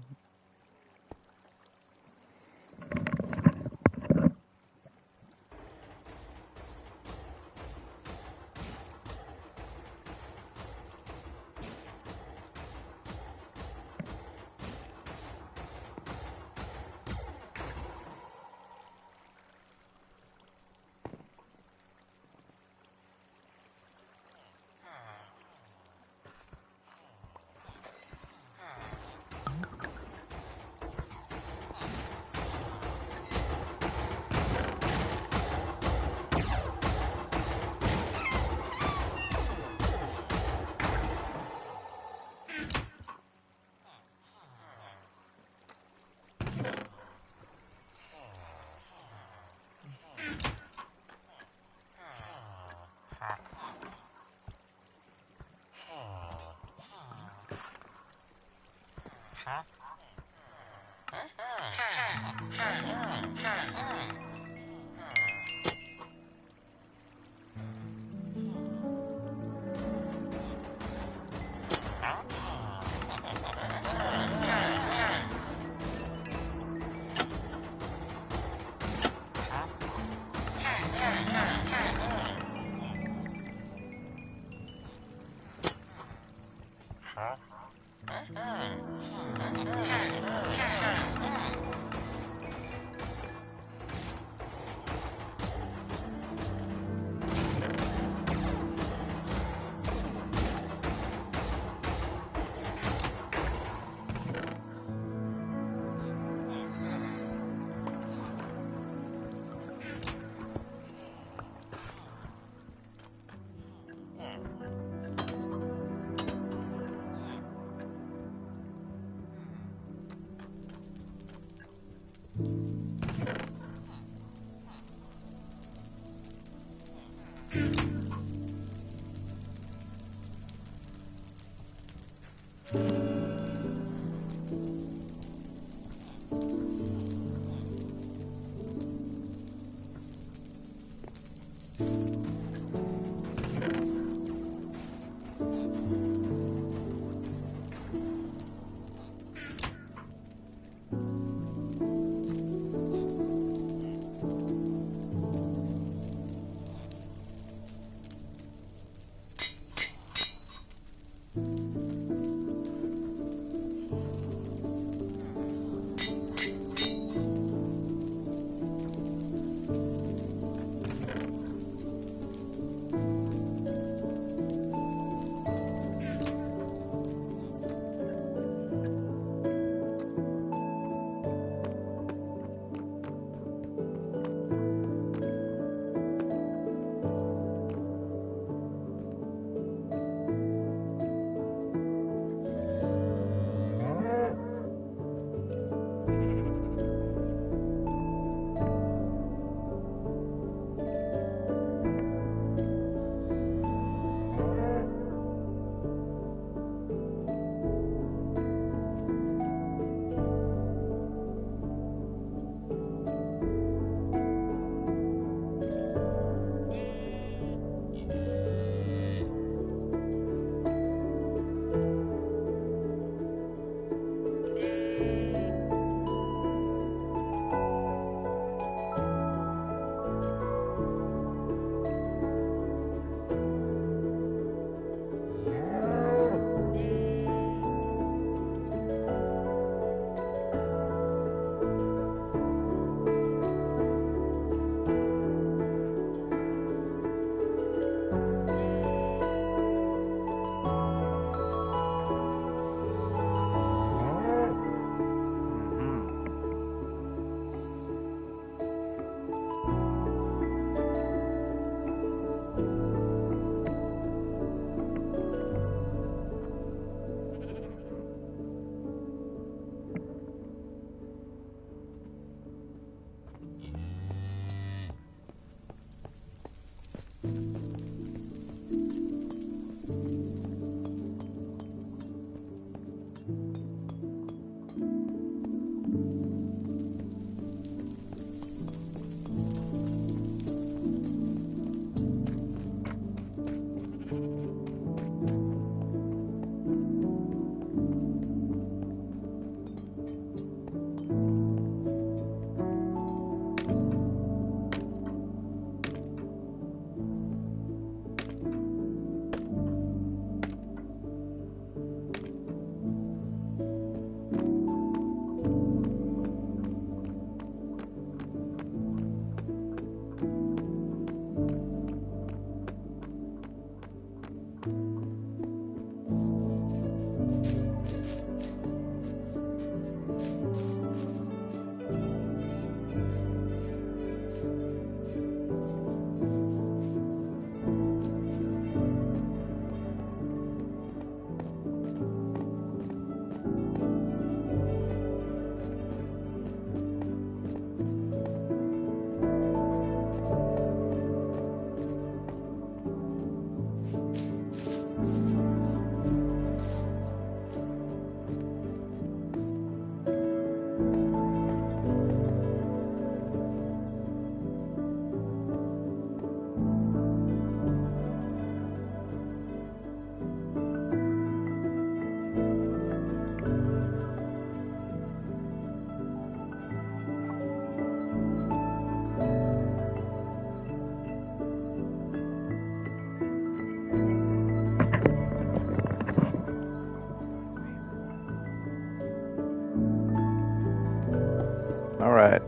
All right.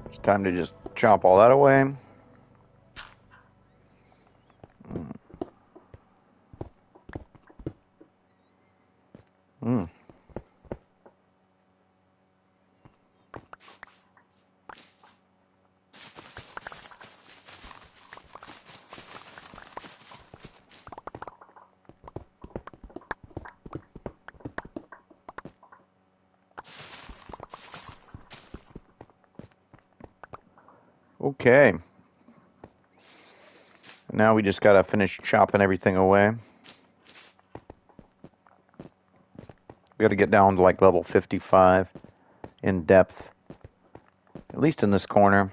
It's time to just chop all that away. Mm. Okay. Now we just gotta finish chopping everything away. We gotta get down to like level 55 in depth, at least in this corner.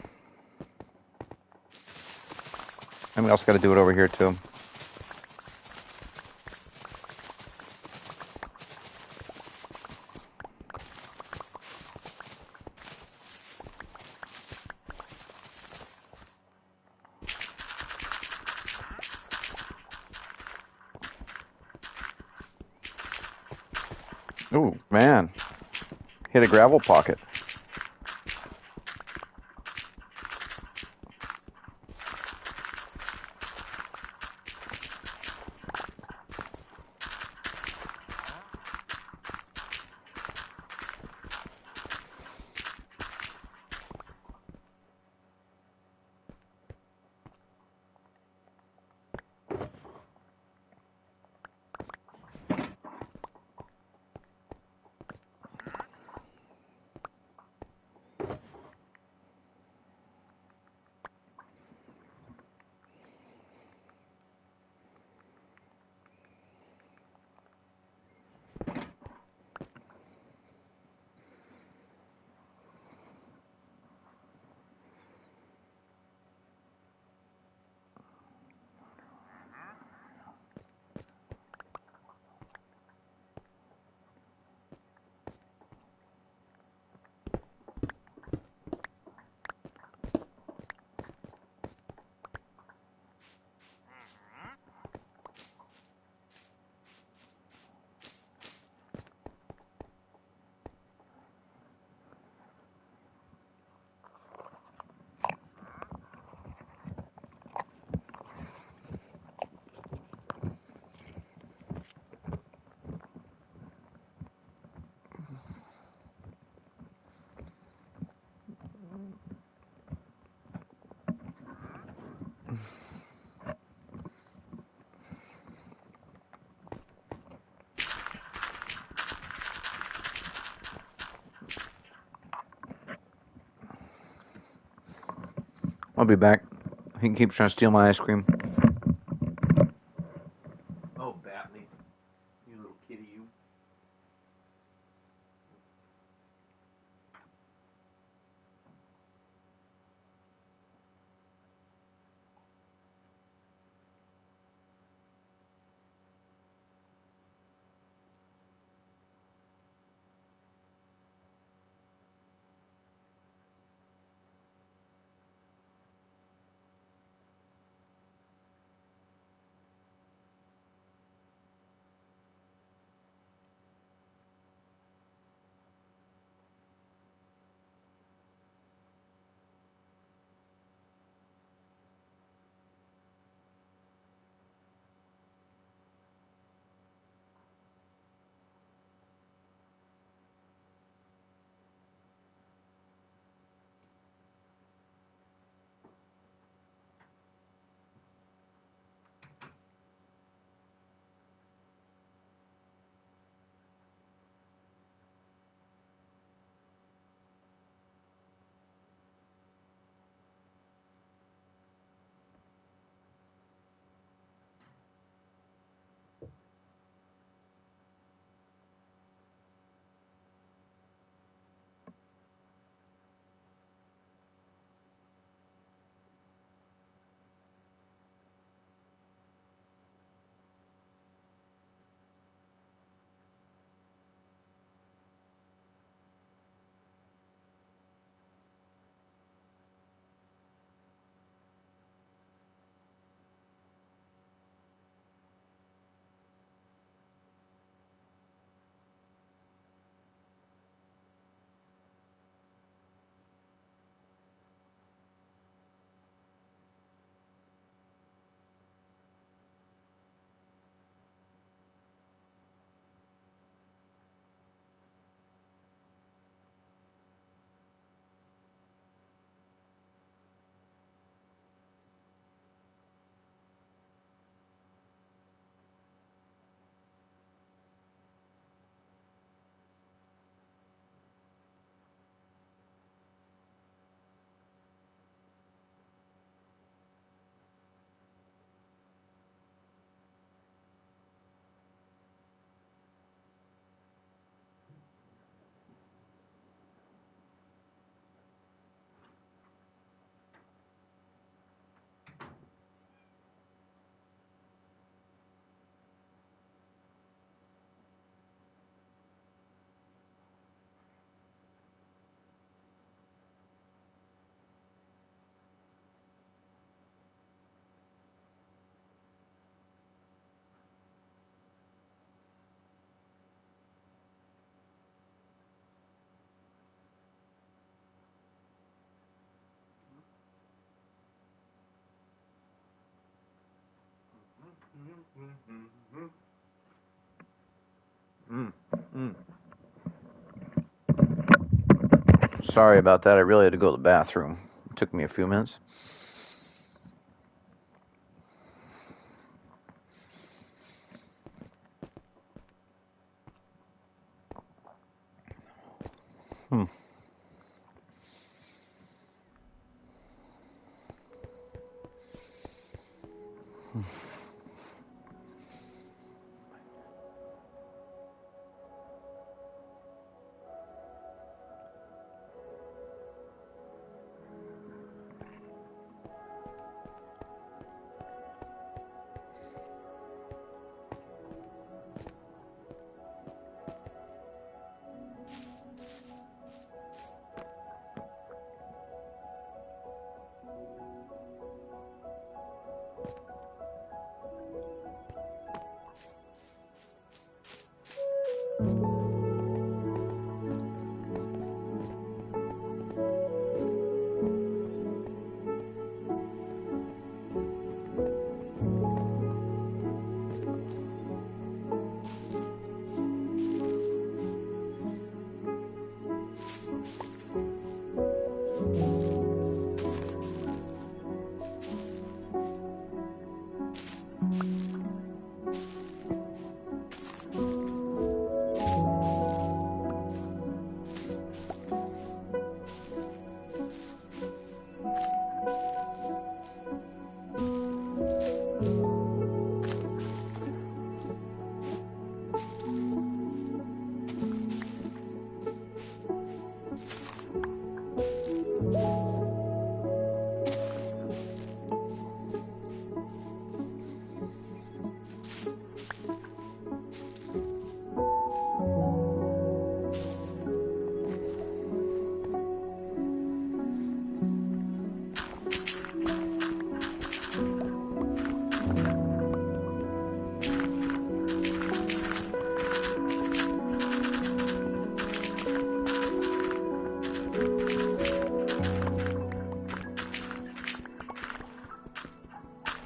And we also gotta do it over here too. Ooh, man. Hit a gravel pocket. I'll be back. He keeps trying to steal my ice cream. Oh, Batley. You little kitty, you. Mm, mm. Sorry about that. I really had to go to the bathroom. It took me a few minutes. Hmm.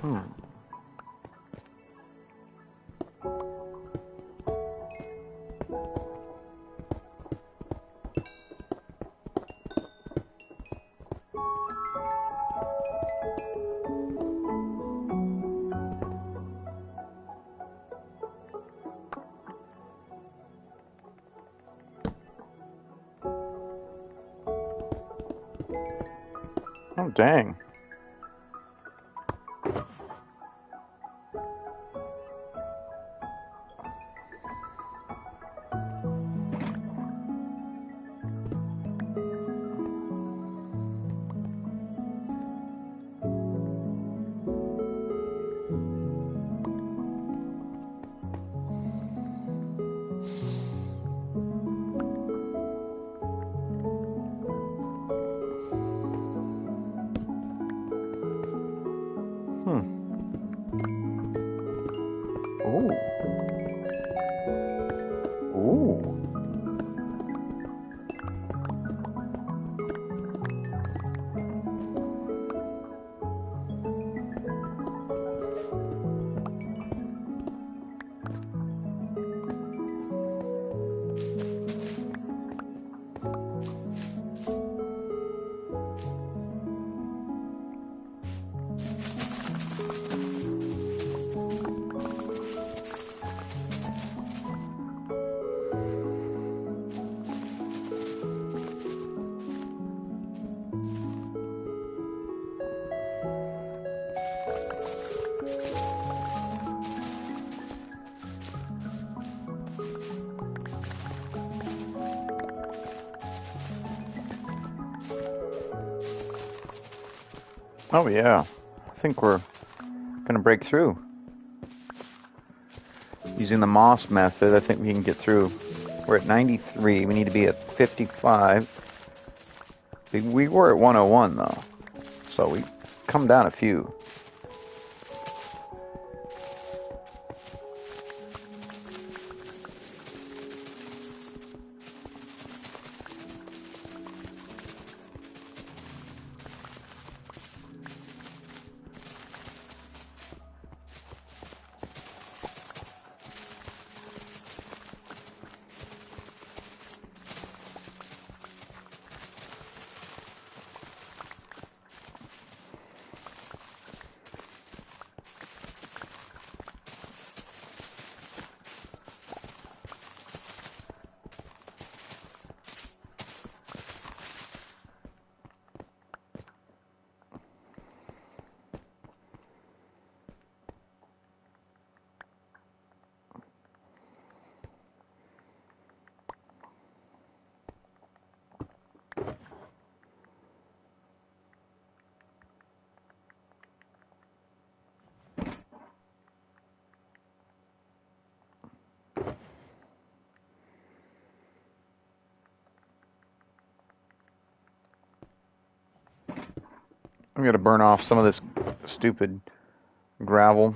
Hmm. Oh, dang. Hmm. Ooh. Ooh. Oh, yeah. I think we're gonna break through. Using the Moss method, I think we can get through. We're at 93. We need to be at 55. We were at 101, though. So we come down a few. I'm gonna burn off some of this stupid gravel.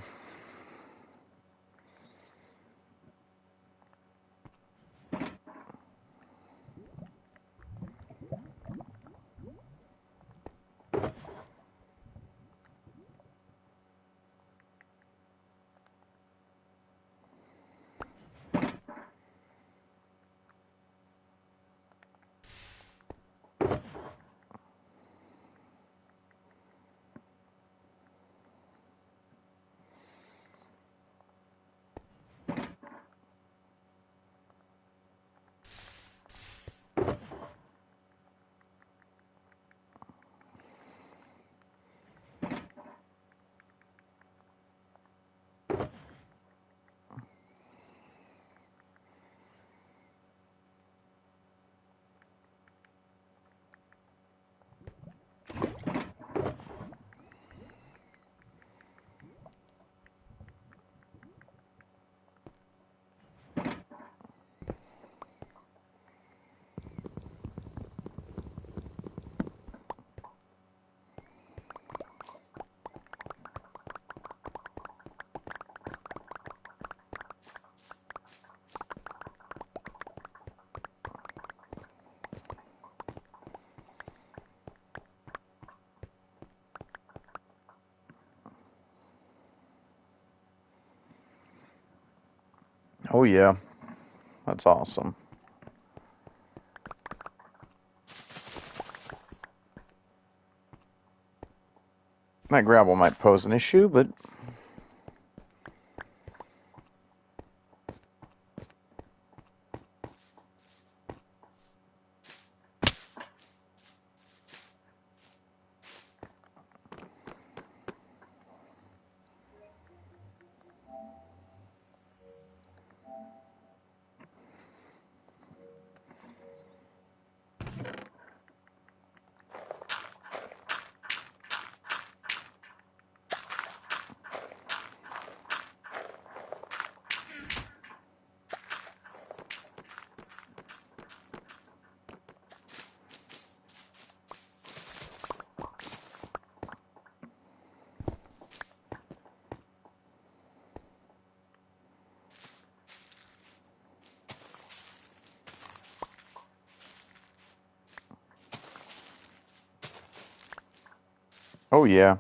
Oh yeah, that's awesome. That gravel might pose an issue, but oh yeah.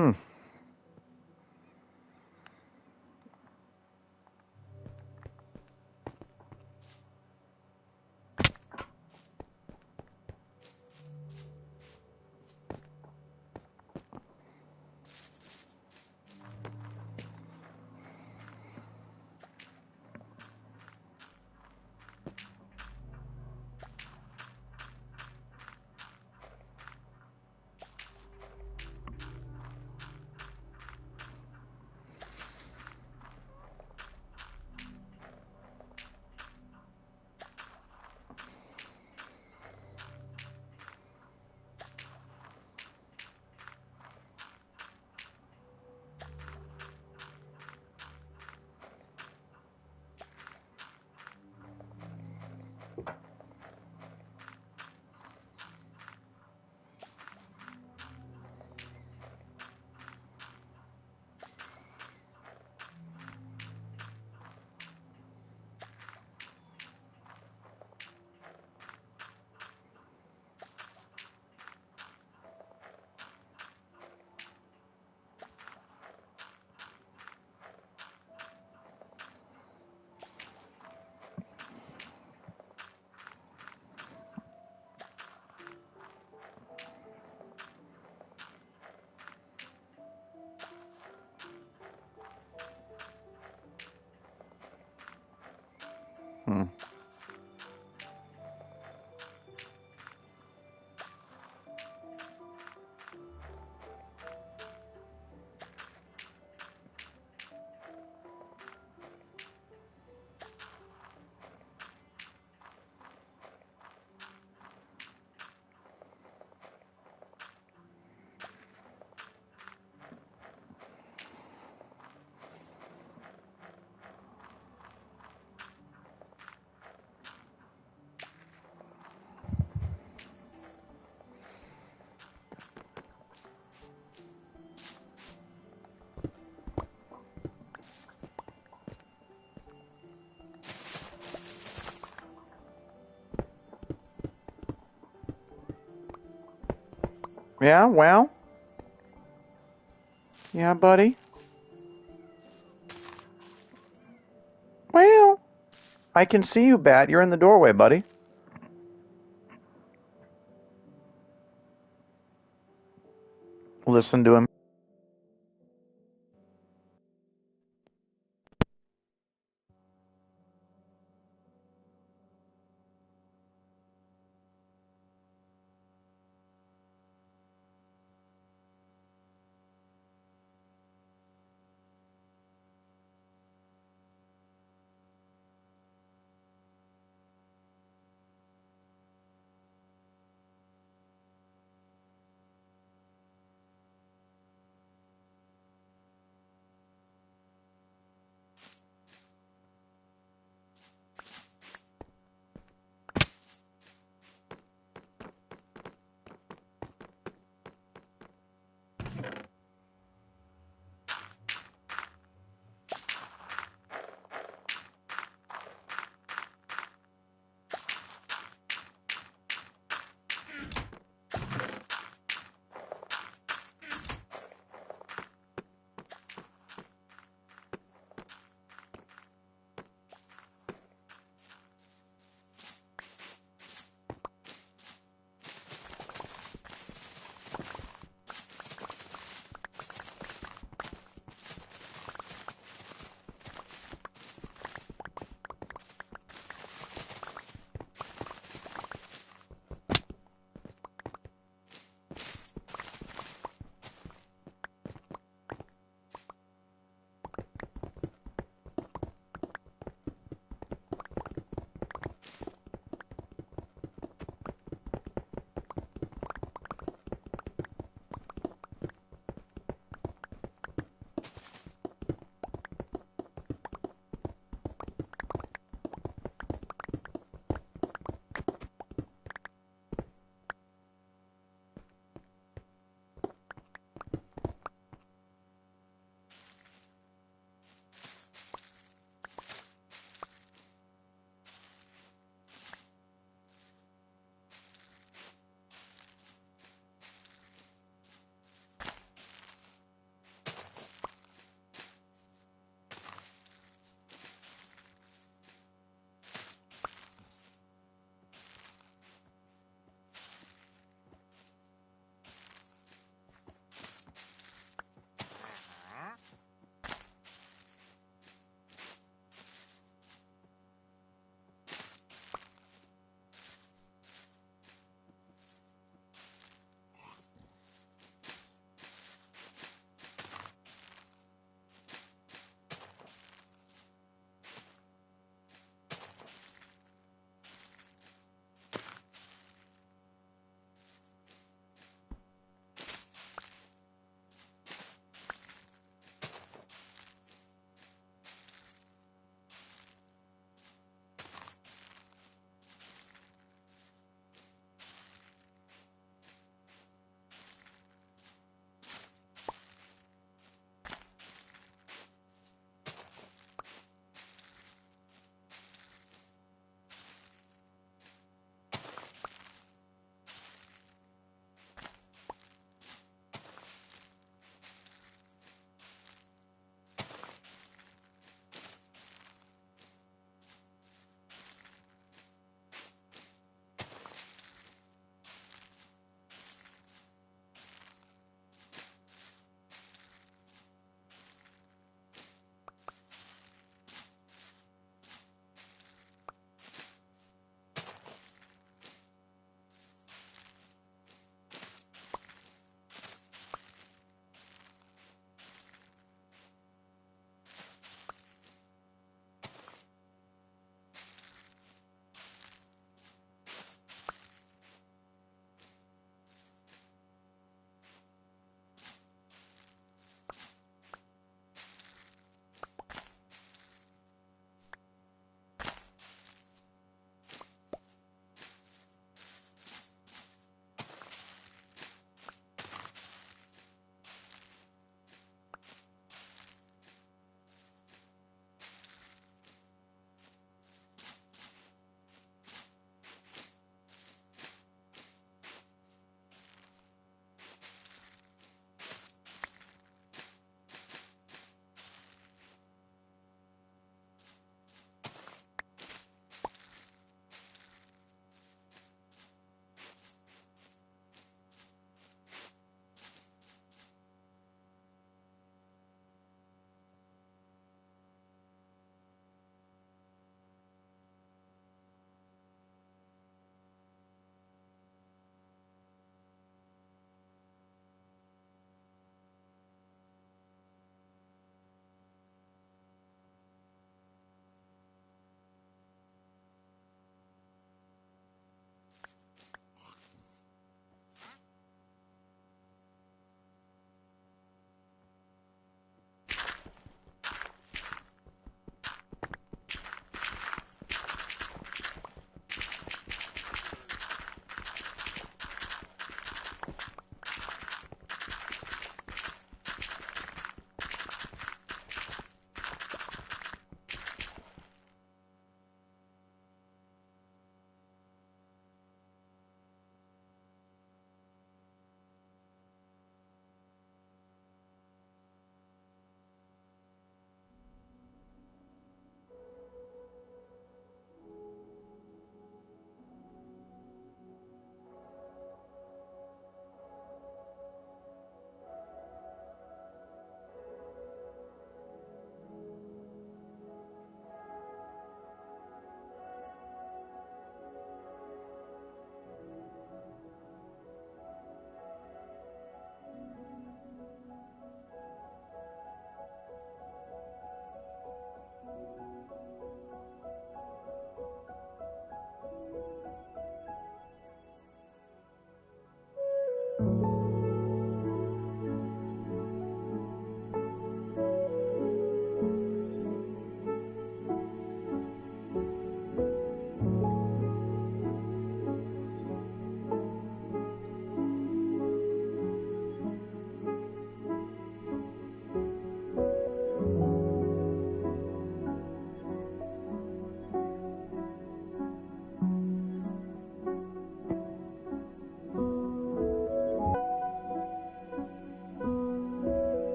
Hmm. Hmm. Yeah, well. Yeah, buddy. Well, I can see you, Bat. You're in the doorway, buddy. Listen to him.